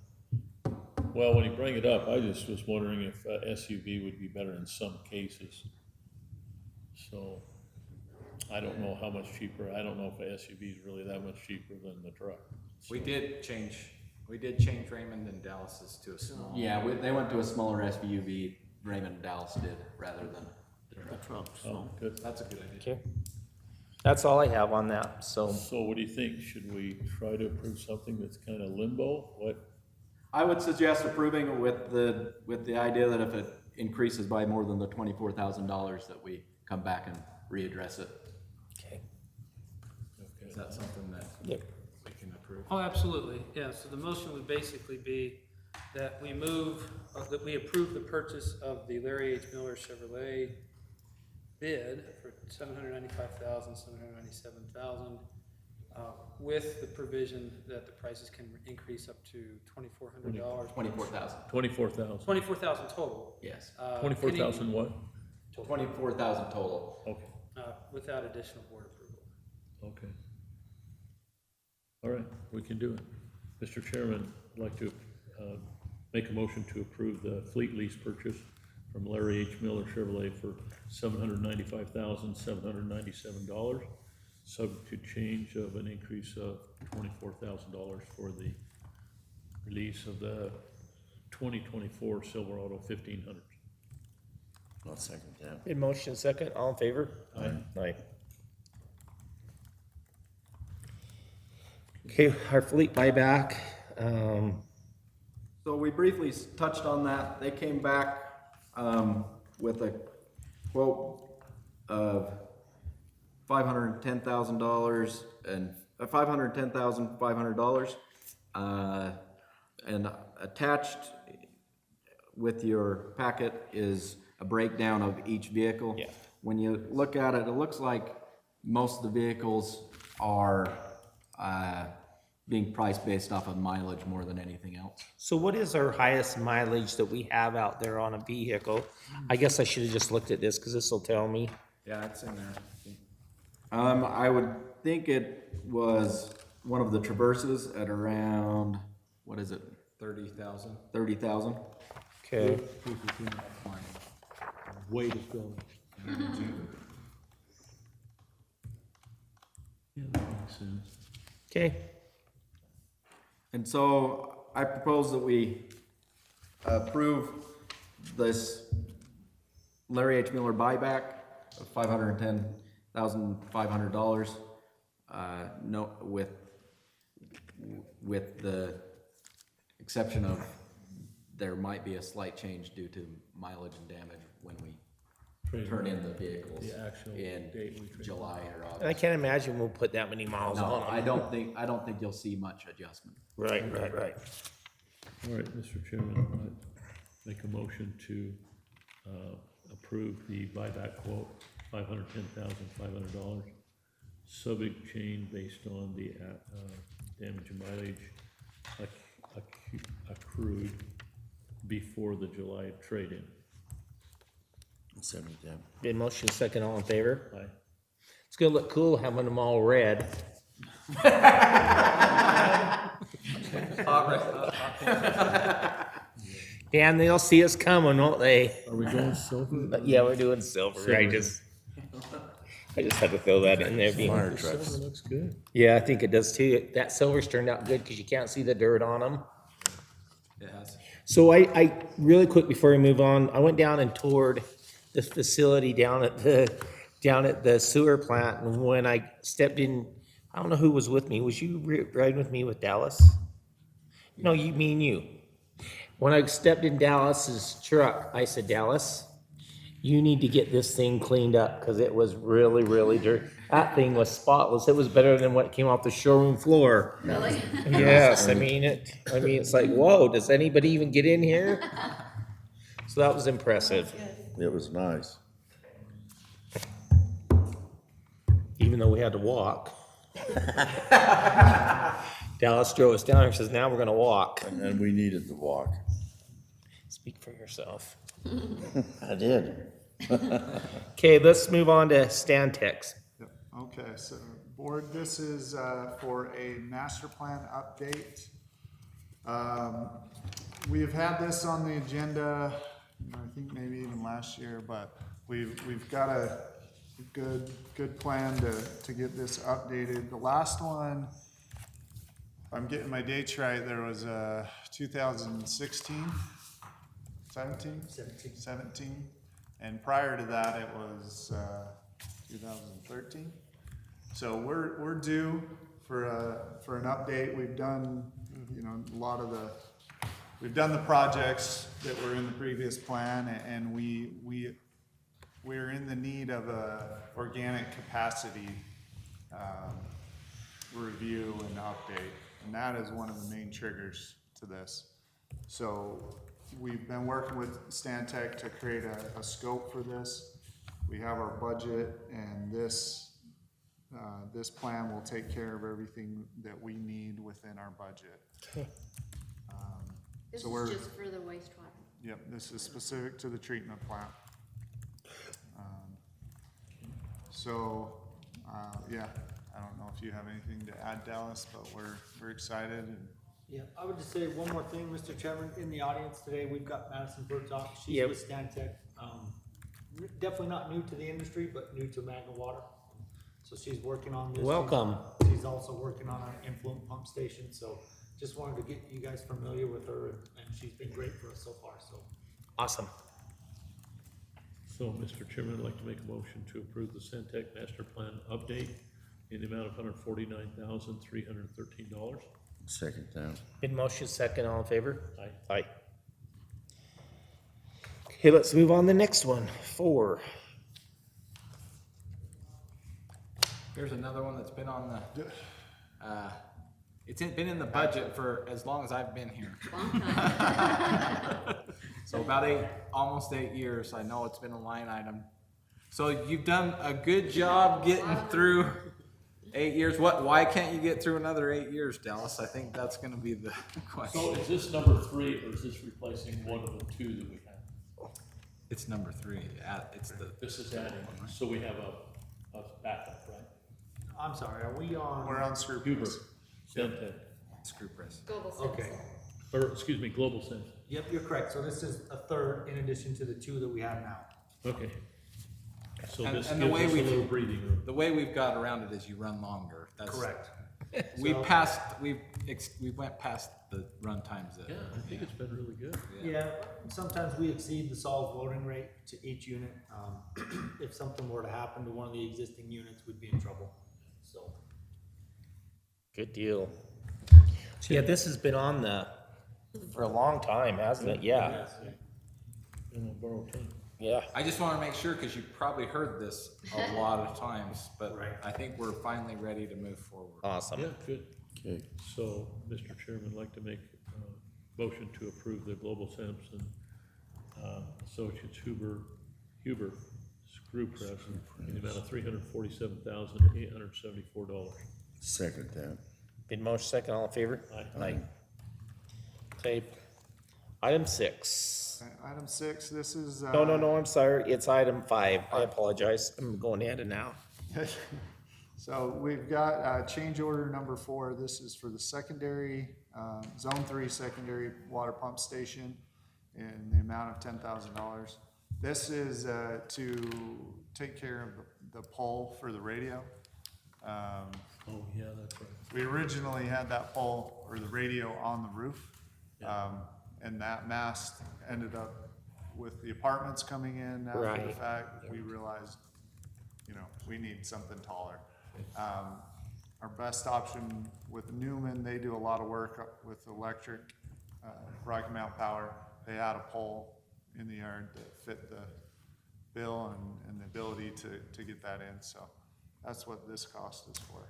Well, when you bring it up, I just was wondering if SUV would be better in some cases. So, I don't know how much cheaper, I don't know if a SUV is really that much cheaper than the truck. We did change Raymond and Dallas's to a small. Yeah, they went to a smaller SUV, Raymond and Dallas did, rather than The trucks, Oh, good. That's a good idea. Okay. That's all I have on that, so. So what do you think? Should we try to approve something that's kind of limbo? What, I would suggest approving with the idea that if it increases by more than the $24,000, that we come back and readdress it. Okay. Is that something that Yep. we can approve? Oh, absolutely, yeah, so the motion would basically be that we that we approve the purchase of the Larry H. Miller Chevrolet bid for $795,797, with the provision that the prices can increase up to $2,400. 24,000, 24,000? 24,000 total. yes. 24,000 what? 24,000 total. Okay, Without additional board approval. okay. All right, we can do it. Mr. Chairman, I'd like to make a motion to approve the fleet lease purchase from Larry H. Miller Chevrolet for $795,797, subject to change of an increase of $24,000 for the release of the 2024 Silverado 1500. I'll second that. In motion second, all in favor? Aye. Aye. Okay, our fleet buyback, So we briefly touched on that. They came back with a quote of $510,000 and $510,500. And attached with your packet is a breakdown of each vehicle. Yeah. When you look at it, it looks like most of the vehicles are being priced based off of mileage more than anything else. so what is our highest mileage that we have out there on a vehicle? I guess I should have just looked at this, cause this will tell me. Yeah, it's in there. I would think it was one of the Traverses at around, what is it, 30,000. 30,000? Okay, Way to go. Yeah, that makes sense. okay, And so I propose that we approve this Larry H. Miller buyback of $510,500. No, with the exception of there might be a slight change due to mileage and damage when we turn in the vehicles The actual in date we trade. July or and I August. can't imagine we'll put that many miles No, on I them. don't think you'll see much adjustment. Right. All right, Mr. Chairman, I'd make a motion to approve the buyback quote, $510,500, subject chain based on the damage and mileage accrued before the July trade-in. I'll second that. In motion second, all in favor? Aye. It's gonna look cool having them all red. Dan, they'll see us coming, won't they? Are we going silver? But yeah, we're doing silver. I just had to throw that in there. being- Fire trucks. Silver looks good. Yeah, I think it does too. That silver's turned out good because you can't see the dirt on them. It has. So I really quick before we move on, I went down and toured the facility down at the sewer plant, and when I stepped in, I don't know who was with me. Was you riding with me with Dallas? No, me and you. When I stepped in Dallas's truck, I said, Dallas, you need to get this thing cleaned up because it was really, really dirty. That thing was spotless. It was better than what came off the showroom floor. Really? Yes, I mean, it's like, whoa, does anybody even get in here? So that was impressive, It was nice. even though we had to walk. Dallas drove us down and says, now we're gonna walk. And we needed to walk. Speak for yourself. I did. Okay, let's move on to Stantec. Yep, okay, so Board, this is for a master plan update. We've had this on the agenda, I think maybe even last year, but we've got a good plan to get this updated. The last one, if I'm getting my dates right, there was 2016, 17, and prior to that, it was 2013. So we're due for an update. We've done, we've done the projects that were in the previous plan, and we're in the need of a organic capacity review and update, and that is one of the main triggers to this. So we've been working with Stantec to create a scope for this. We have our budget, and this plan will take care of everything that we need within our budget. This So is we're- just for the wastewater. Yep, this is specific to the treatment plant. Yeah, I don't know if you have anything to add, Dallas, but we're excited, and Yeah, I would just say one more thing, Mr. Chairman, in the audience today, we've got Madison Bertok, she's Yep. with Stantec. Definitely not new to the industry, but new to Magna Water. So she's working on this. Welcome. She's also working on an influent pump station, so just wanted to get you guys familiar with her, and she's been great for us so far, so. Awesome. So, Mr. Chairman, I'd like to make a motion to approve the Centec Master Plan update in the amount of $149,313. Second that. Been motion second, all in favor? Aye. Aye. Okay, let's move on to the next one. 4. Here's another one that's been on the, been in the budget for as long as I've been here. Long time. So about almost 8 years. I know it's been a line item. So you've done a good job getting through 8 years. Why can't you get through another 8 years, Dallas? I think that's gonna be the question. So is this number 3, or is this replacing one of the 2 that we have? It's number 3. This is adding, so we have a backup, right? I'm sorry, are we on? we're on screw Huber, press. Centec, Screw press. Global Okay, Sense. or excuse me, Global Sense. yep, you're correct, so this is a third in addition to the 2 that we have now. Okay. So And- this and gives the way us a we- little breathing room. The way we've got around it is you run longer. That's Correct. We So- we went past the run times that. Yeah, I think it's been really good. Yeah, sometimes we exceed the solid loading rate to each unit. If something were to happen to one of the existing units, we'd be in trouble, so. Good deal. So yeah, this has been on for a long time, hasn't it? Yeah, And we'll borrow 10. yeah. I just wanna make sure, cause you've probably heard this a lot of times, but Right. I think we're finally ready to move forward. Awesome. Yeah, good. Okay, So, Mr. Chairman, I'd like to make a motion to approve the Global Sampson Associates Huber Screw Press in the amount of $347,874. second that. Been motion second, all in favor? Aye. Okay. Item 6. Item 6, this is. No, I'm sorry. It's item 5. I apologize. I'm going ahead and now. So we've got change order number 4. This is for the secondary, Zone 3 secondary water pump station in the amount of $10,000. This is to take care of the pole for the radio. Oh, yeah, that's right. We originally had that pole or the radio on the roof. And that mast ended up with the apartments coming in after the Right. fact. We realized, we need something taller. Our best option with Newman, they do a lot of work with electric, Rocky Mount Power. They had a pole in the yard that fit the bill and the ability to get that in. So that's what this cost is for.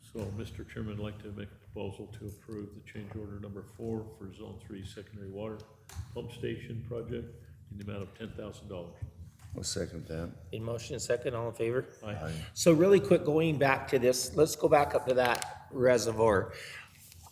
So, Mr. Chairman, I'd like to make a proposal to approve the change order number 4 for Zone 3 Secondary Water Pump Station Project in the amount of $10,000. I'll second that. Been motion second, all in favor? Aye. So really quick, going back to this, let's go back up to that reservoir.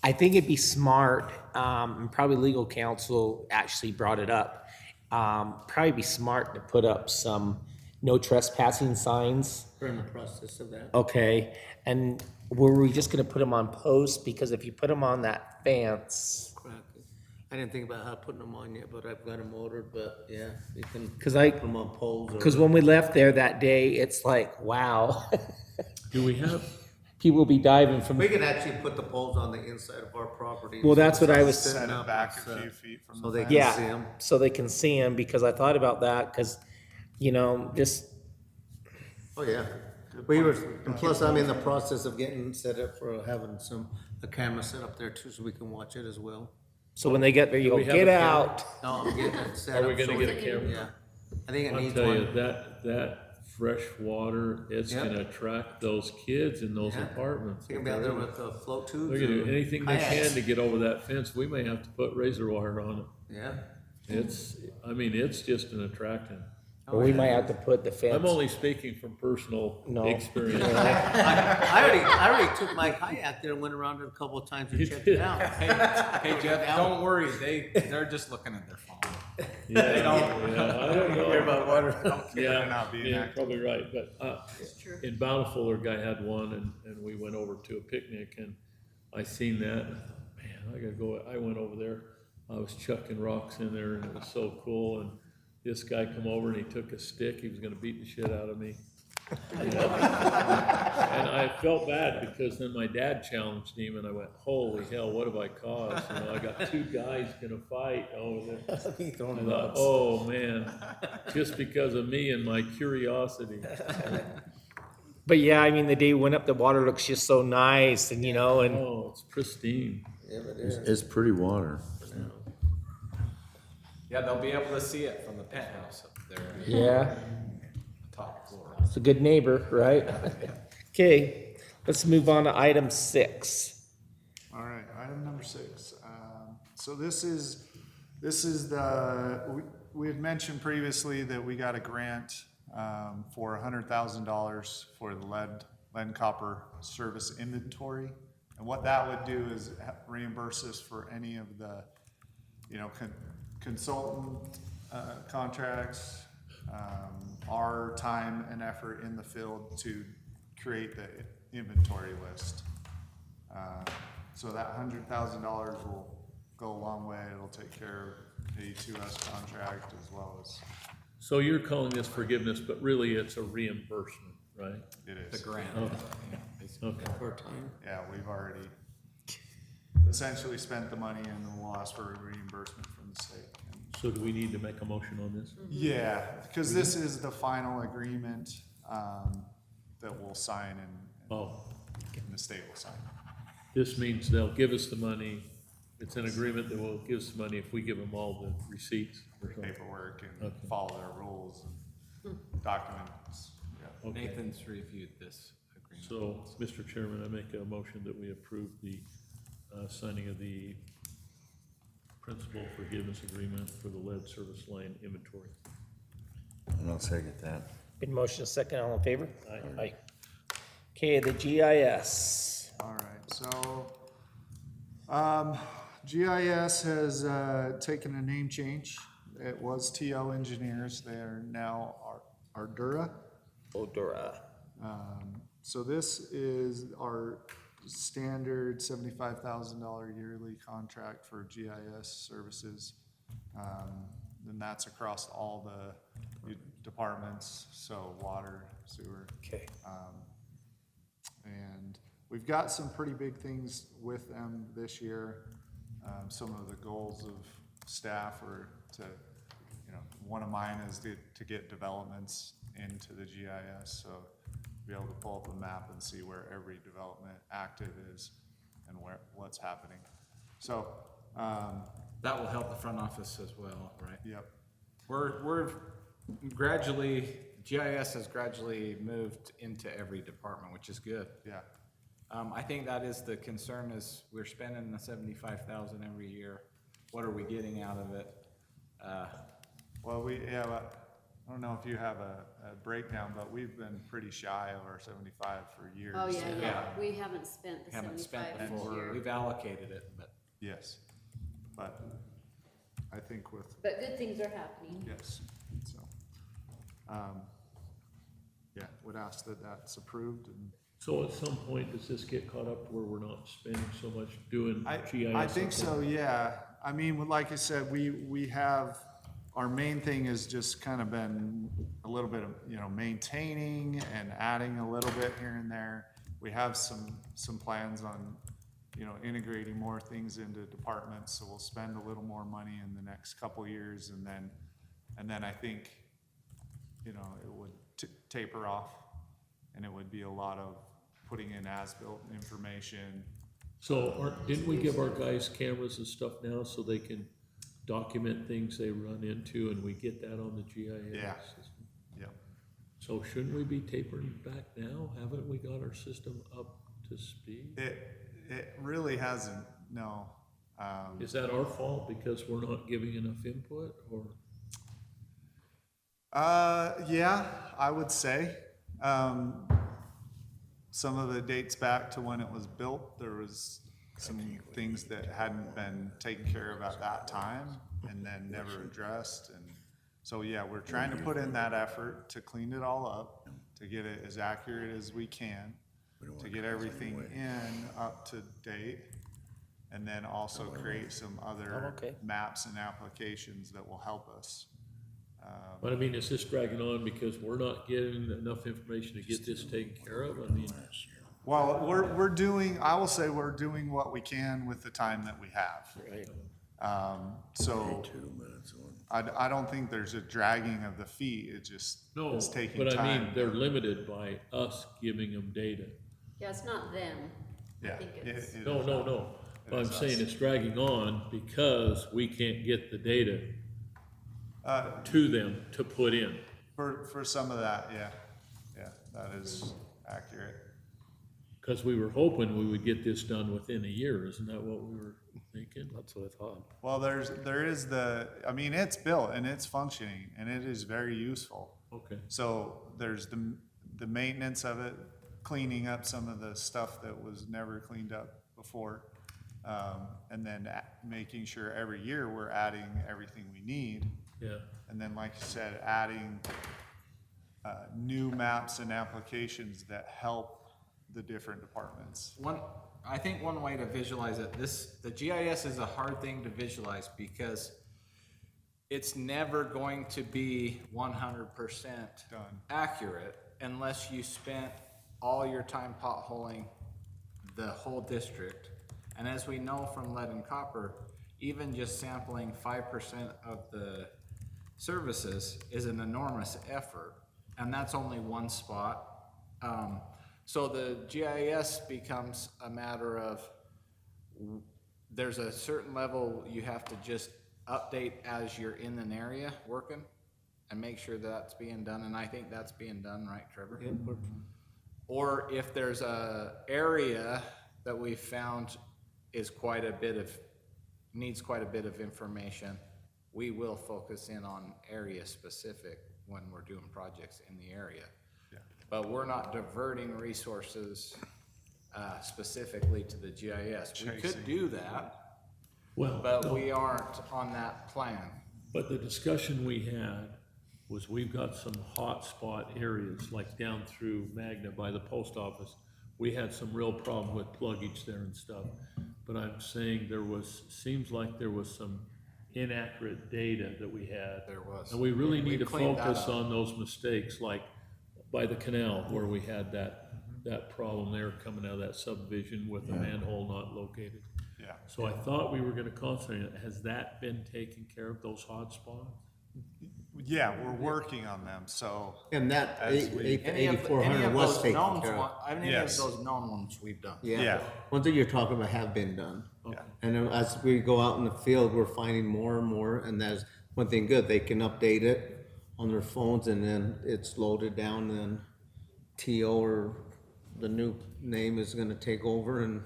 I think it'd be smart, and probably legal counsel actually brought it up. Probably be smart to put up some no trespassing signs. We're in the process of that. Okay, and were we just gonna put them on posts? Because if you put them on that fence, Crack it. I didn't think about how putting them on yet, but I've got them ordered, but yeah, you can put cause I, them on poles or. cause when we left there that day, it's like, wow. Do we have, People will be diving from, We can actually put the poles on the inside of our property. well, that's what I was, Set Setting it up back like a that. few feet from So the they fence. can see yeah, 'em. so they can see them, because I thought about that, cause, you know, just, Oh, yeah. We were, and plus I'm in the process of getting set up for having a camera set up there too, so we can watch it as well. so when they get there, you Do go, we have get a camera? out. No, I'm getting it set are we up. gonna so get a we- camera? Yeah. I think it I'll needs tell you, one. that fresh water, it's Yep. gonna attract those kids in those Yeah. apartments. You can be out there with the float tubes. They're gonna do and anything they kayaks. can to get over that fence. We may have to put razor wire on it. Yeah. It's, I mean, it's just an attractant. Or we might have to put the fence. I'm only speaking from personal No. experience. I already took my kayak there and went around it a couple of times and You checked did. it out. Hey Jeff, don't worry, they're just looking at their phone. Yeah, I don't know. water. They're not Yeah, being yeah, active. probably right, but, true. in Bountiful, our guy had one and we went over to a picnic and I seen that, and I thought, man, I gotta go, I went over there, I was chucking rocks in there and it was so cool, and this guy come over and he took a stick, he was gonna beat the shit out of me. You know? And I felt bad because then my dad challenged him and I went, holy hell, what have I caused? You know, I got two guys gonna fight over there. I thought, oh, man, just because of me and my curiosity. But yeah, I mean, the day we went up, the water looks just so nice, and you know, and Oh, it's pristine. Yeah, it is. It's pretty water. Yeah, they'll be able to see it from the penthouse up there, yeah, top floor. it's a good neighbor, right? Okay, let's move on to item 6. All right, item number 6. So this is the, we had mentioned previously that we got a grant for $100,000 for the lead and copper service inventory. And what that would do is reimburse us for any of the, you know, consultant contracts, our time and effort in the field to create the inventory list. So that $100,000 will go a long way. It'll take care of the A2S contract as well as So you're calling this forgiveness, but really it's a reimbursement, right? it The is. grant. Okay. Yeah, basically. Okay. For a time. Yeah, we've already essentially spent the money and then we'll ask for a reimbursement from the state. And So do we need to make a motion on this? yeah, because this is the final agreement that we'll sign Oh, and the state will sign. this means they'll give us the money. It's an agreement that will give us the money if we give them all the receipts or something. Paperwork and Okay. follow their rules and documents. Yeah. Okay. Nathan's reviewed this agreement. So, Mr. Chairman, I make a motion that we approve the signing of the principal forgiveness agreement for the lead service line inventory. And I'll second that. Been motion second, all in favor? Aye. Okay, the GIS. All right, so, GIS has, taken a name change. It was TL Engineers, they are now Ardura. Odora. So this is our standard $75,000 yearly contract for GIS services. And that's across all the departments, so water, sewer. Okay. And we've got some pretty big things with them this year. Some of the goals of staff are to, you know, one of mine is to get developments into the GIS, so be able to pull up a map and see where every development active is and what's happening. So, That will help the front office as well, right? yep, We're gradually, GIS has gradually moved into every department, which is good. yeah. I think that is the concern is we're spending the 75,000 every year. What are we getting out of it? Well, I don't know if you have a breakdown, but we've been pretty shy of our 75 for years. Oh, yeah, Yeah. we haven't spent the Haven't spent 75 this before. year. We've allocated it, but Yes, but I think with But good things are happening. yes, so, yeah, would ask that that's approved and. So at some point, does this get caught up where we're not spending so much doing GIS? I think so, yeah. I mean, like I said, we have, our main thing has just kind of been a little bit of, maintaining and adding a little bit here and there. We have some plans on, integrating more things into departments, so we'll spend a little more money in the next couple years, and then I think, it would taper off, and it would be a lot of putting in as-built information. So didn't we give our guys cameras and stuff now so they can document things they run into and we get that on the GIS Yeah. system? Yeah. So shouldn't we be tapering back now? Haven't we got our system up to speed? It really hasn't, no. Is that our fault because we're not giving enough input, or? Yeah, I would say. Some of it dates back to when it was built. There was some things that hadn't been taken care of at that time and then never addressed. And so, yeah, we're trying to put in that effort to clean it all up, to get it as accurate as we can, to get everything in up to date, and then also create some other maps and applications that will help us. But I mean, is this dragging on because we're not getting enough information to get this taken care of? I mean, Well, we're doing, I will say we're doing what we can with the time that we have. Right. So I don't think there's a dragging of the feet, it just no, is taking but I mean, time. they're limited by us giving them data. Yeah, it's not them. I Yeah, think it's, it No, is no, us. no. It But I'm is saying us. it's dragging on because we can't get the data Uh, to them to put in. for some of that, yeah, that is accurate. Because we were hoping we would get this done within a year, isn't that what we were thinking? That's what I thought. Well, there is I mean, it's built and it's functioning and it is very useful. Okay. So there's the maintenance of it, cleaning up some of the stuff that was never cleaned up before. And then making sure every year we're adding everything we need. Yeah. And then, like you said, adding new maps and applications that help the different departments. I think one way to visualize it, the GIS is a hard thing to visualize because it's never going to be 100% Done. accurate unless you spent all your time potholing the whole district. And as we know from lead and copper, even just sampling 5% of the services is an enormous effort, and that's only one spot. So the GIS becomes a matter of, there's a certain level you have to just update as you're in an area working and make sure that's being done, and I think that's being done, right, Trevor? Or if there's a area that we found needs quite a bit of information, we will focus in on area specific when we're doing projects in the area. Yeah. But we're not diverting resources specifically to the GIS. We could Chasing. do that, Well, but no, we aren't on that plan. but the discussion we had was we've got some hot spot areas, like down through Magna by the post office. We had some real problem with pluggage there and stuff. But I'm saying seems like there was some inaccurate data that we had. There was. And we really need to cleaned that focus up. on those mistakes, like by the canal where we had that problem there coming out of that subdivision with the manhole not located. Yeah. So I thought we were gonna concentrate on it. Has that been taken care of, those hot spots? Yeah, we're working on them, so. And that As we- Any of 8400 was those taken known care of. Yes. known ones we've done. Yeah, Yeah. ones that you're talking about have been done. Yeah. And then as we go out in the field, we're finding more and more, and that's one thing good, they can update it on their phones, and then it's loaded down, and TO or the new name is gonna take over, and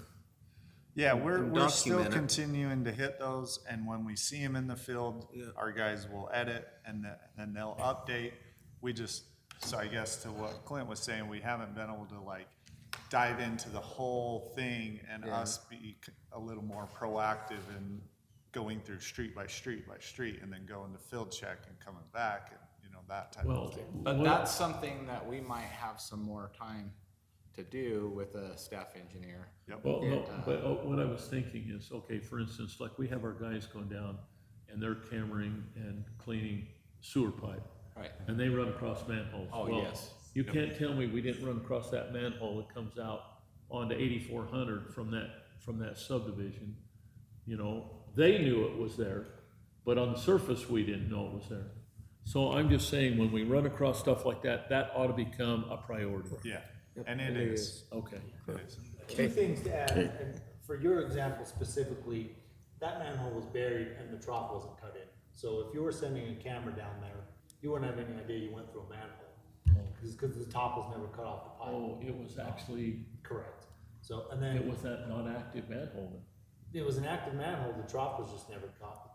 Yeah, we're still document it. continuing to hit those, and when we see them in the field, our guys will edit and then they'll update. So I guess to what Clint was saying, we haven't been able to like dive into the whole thing and us be a little more proactive in going through street by street by street and then going to field check and coming back and, that type Well, of thing. But that's something that we might have some more time to do with a staff engineer. well, no, but what I was thinking is, okay, for instance, like we have our guys going down and they're cammering and cleaning sewer pipe. Right. And they run across manholes. Oh, Well, yes. You can't tell me we didn't run across that manhole that comes out onto 8400 from that subdivision. You know, they knew it was there, but on the surface, we didn't know it was there. So I'm just saying, when we run across stuff like that, that ought to become a priority. Yeah, and it is. Okay. It is. Two things to add, and for your example specifically, that manhole was buried and the trough wasn't cut in. So if you were sending a camera down there, you wouldn't have any idea you went through a manhole. Because the top was never cut off the pipe. Oh, it was actually, Correct. So, and it then was that non-active manhole then. it was an active manhole, the trough was just never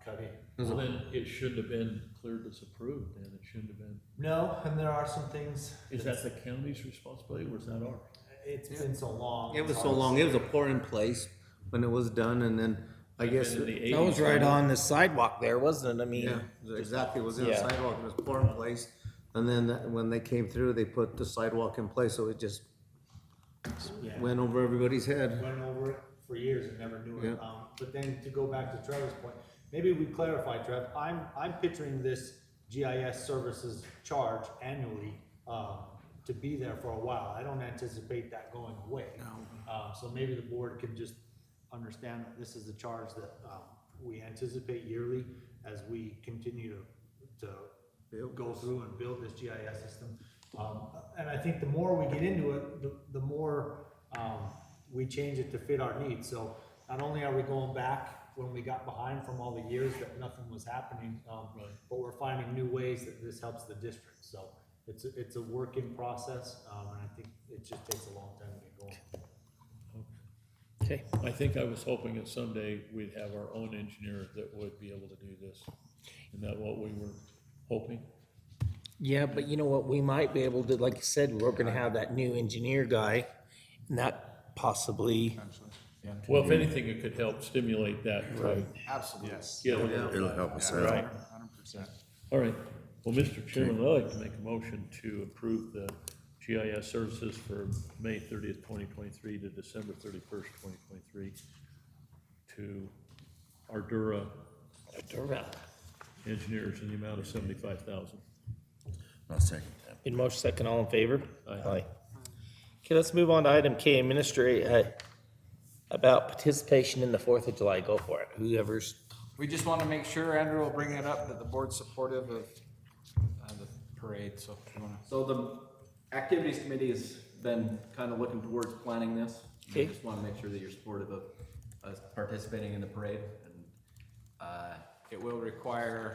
cut in. Well, then it shouldn't have been cleared as approved, and it shouldn't have been. No, and there are some things. Is that the county's responsibility, or is that ours? It's been so long. It was so long, it was a pour in place when it was done, and then I guess, And in the That was 80s, right on the sidewalk there, wasn't it? I mean, yeah, exactly, it was in the Yeah. sidewalk, it was pour in place. And then when they came through, they put the sidewalk in place, so it just Yeah. went over everybody's head. Went over it for years and never knew it. Yeah. But then to go back to Trevor's point, maybe we clarify, Trev, I'm picturing this GIS services charge annually, to be there for a while. I don't anticipate that going away. So maybe the board can just understand that this is a charge that, we anticipate yearly as we continue to go through and build this GIS system. And I think the more we get into it, the more, we change it to fit our needs. So not only are we going back when we got behind from all the years that nothing was happening, but we're finding new ways that this helps the district. So it's a working process, and I think it just takes a long time to get going. okay. I think I was hoping that someday we'd have our own engineer that would be able to do this. Isn't that what we were hoping? Yeah, but you know what, we might be able to, like you said, we're gonna have that new engineer guy, and that possibly, Well, if anything, it could help stimulate that. Right. Absolutely. Yes. Get it. It'll help us Yeah, out. 100%. All right. Well, Mr. Chairman, I'd like to make a motion to approve the GIS services for May 30th, 2023 to December 31st, 2023 to Ardura Engineers in the amount of $75,000. I'll second that. in motion second, all in favor? Aye. Okay, let's move on to item K, administrate, about participation in the 4th of July. Go for it, whoever's, We just want to make sure, Andrew will bring it up, that the board's supportive of the parade, so if you want to. So the activities committee has been kind of looking towards planning this. Okay. I just want to make sure that you're supportive of us participating in the parade. And It will require,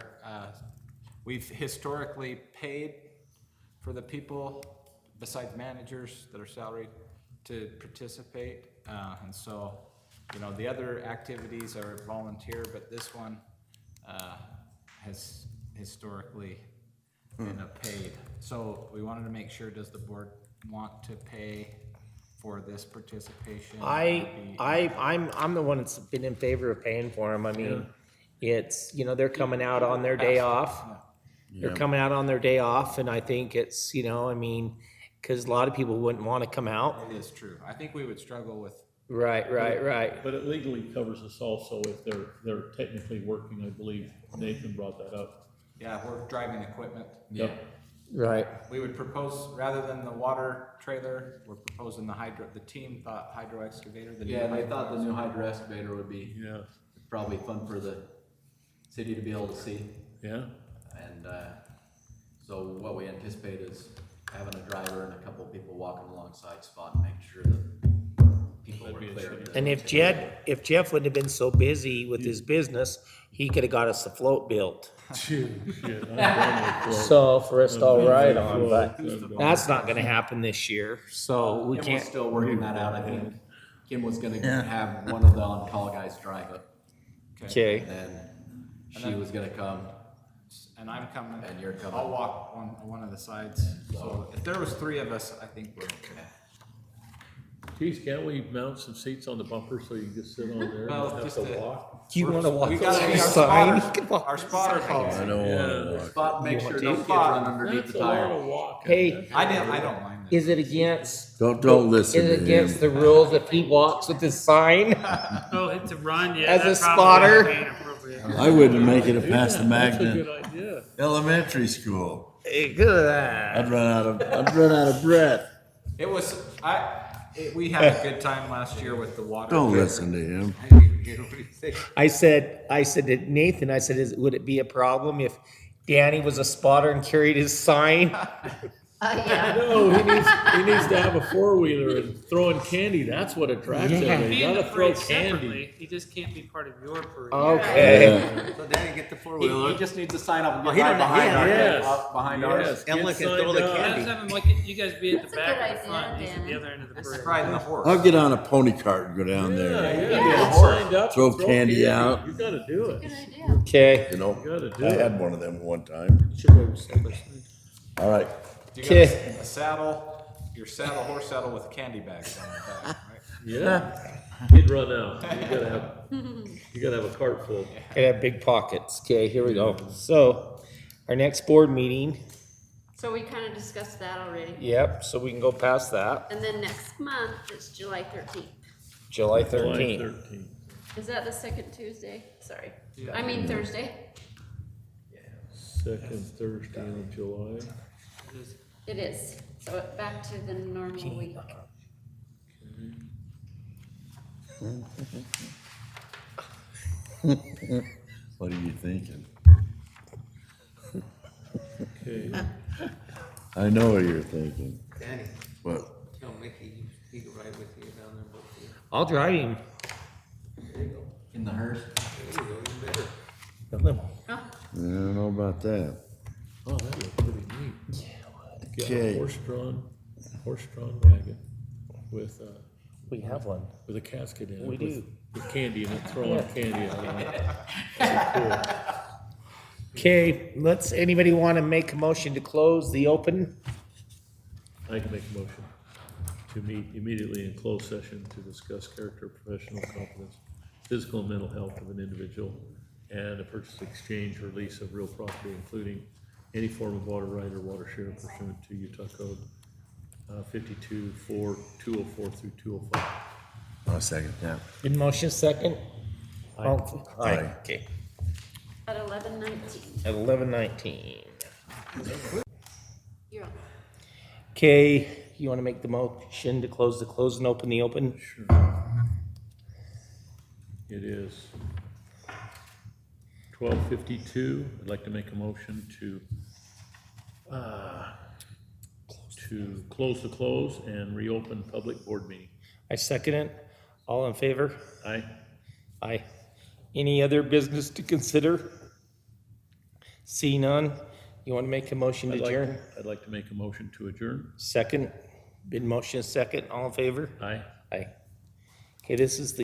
we've historically paid for the people besides managers that are salaried to participate. And so, you know, the other activities are volunteer, but this one, has historically been a paid. So we wanted to make sure, does the board want to pay for this participation? I'm the one that's been in favor of paying for them. I mean, it's, you know, they're coming out on their day off. They're coming out on their day off, and I think it's, you know, I mean, because a lot of people wouldn't want to come out. It is true. I think we would struggle with, Right. But it legally covers us also if they're technically working, I believe Nathan brought that up. yeah, we're driving equipment. Yep. Right. We would propose, rather than the water trailer, we're proposing the team thought hydro excavator. The new yeah, they hydro thought the new hydro excavator would be Yeah, probably fun for the city to be able to see. yeah. And so what we anticipate is having a driver and a couple people walking alongside Spot and making sure that people were That'd be a clear. shame. of the- And if Jeff wouldn't have been so busy with his business, he could have got us a float built. Shit, I'm done with So for us to all ride on, but float. that's not gonna happen this year, so we Kim was can't. still working that out, I think. Kim was gonna have one of the on-call guys drive it, Okay, and then she was gonna come. And I'm coming. And you're coming. I'll walk one of the sides. So if there was three of us, I think we're okay. Geez, can't we mount some seats on the bumper so you can just sit on there and Well, not have just to a- walk? Do you wanna walk We gotta over be the our sign? spotter, our spotter calls. I don't wanna walk. Spot, make sure want no to? kids run underneath That's the a lot tire. of walking. Hey, I don't mind that. is it against, Don't listen is to it against him. the rules if he walks with his sign? Oh, it's a run, yeah. As a that probably spotter? would be inappropriate. I wouldn't make it past the That's a Magnet good idea. Elementary School. Hey, good at that. I'd run out of breath. It was, we had a good time last year with the water. Don't kicker. listen to him. I said to Nathan, would it be a problem if Danny was a spotter and carried his sign? No, he needs to have a four-wheeler and throwing candy, that's what attracts Yeah. him, Be you in the gotta throw parade candy. separately, he just can't be part of your parade. Okay. So Danny, get the He four-wheeler. just needs to sign up and Oh, get he right don't- behind yeah, our, yes. behind Yes, ours. get Emma can throw the signed up. candy. Just have him like, you guys be at the That's a back good of the front, idea, he's at the Dan. other end of the It's parade. riding the horse. I'll get on a pony cart and go down there. Yeah, Yeah. get signed up, Throw and candy out. You gotta do it, Good idea. Okay. You know, you gotta do I it. had one of them one time. All right. You got Okay. a saddle, your saddle, horse saddle with candy bags on the back, right? Yeah, he'd run out, you gotta have a cart full. Gotta have big pockets. Okay, here we go. So, our next board meeting, So we kind of discussed that already. yep, so we can go past that, And then next month, it's July 13th. July July 13th. 13th. Is that the second Tuesday? Sorry. I mean Thursday. Second Thursday in July. It is. So back to the normal week. What are you thinking? Okay, I know what you're thinking. Danny, What? tell Mickey, he can ride with you down there, both of you. I'll drive him. There you go. In the hearse. There you go, even better. I don't know about that. oh, that looked pretty neat. Get Okay. a horse-drawn wagon with, We have one. with a casket in it. We with- do. With candy in it, throwing candy out of it. Okay, anybody want to make a motion to close the open? I can make a motion to meet immediately in closed session to discuss character, professional competence, physical and mental health of an individual, and a purchase, exchange, or lease of real property, including any form of water right or water share pursuant to Utah Code 52-4-204 through 205. I'll second that. In motion second? All- Aye. Okay, At 11:19. at 11:19. You're on. Okay, you want to make the motion to close the close and open the open? Sure. It is 12:52. I'd like to make a motion to close the close and reopen public board meeting. I second it. All in favor? Aye. Aye. Any other business to consider? See none? You want to make a motion to adjourn? I'd like to make a motion to adjourn. Second? Been motion second, all in favor? Aye. Aye. Okay, this is the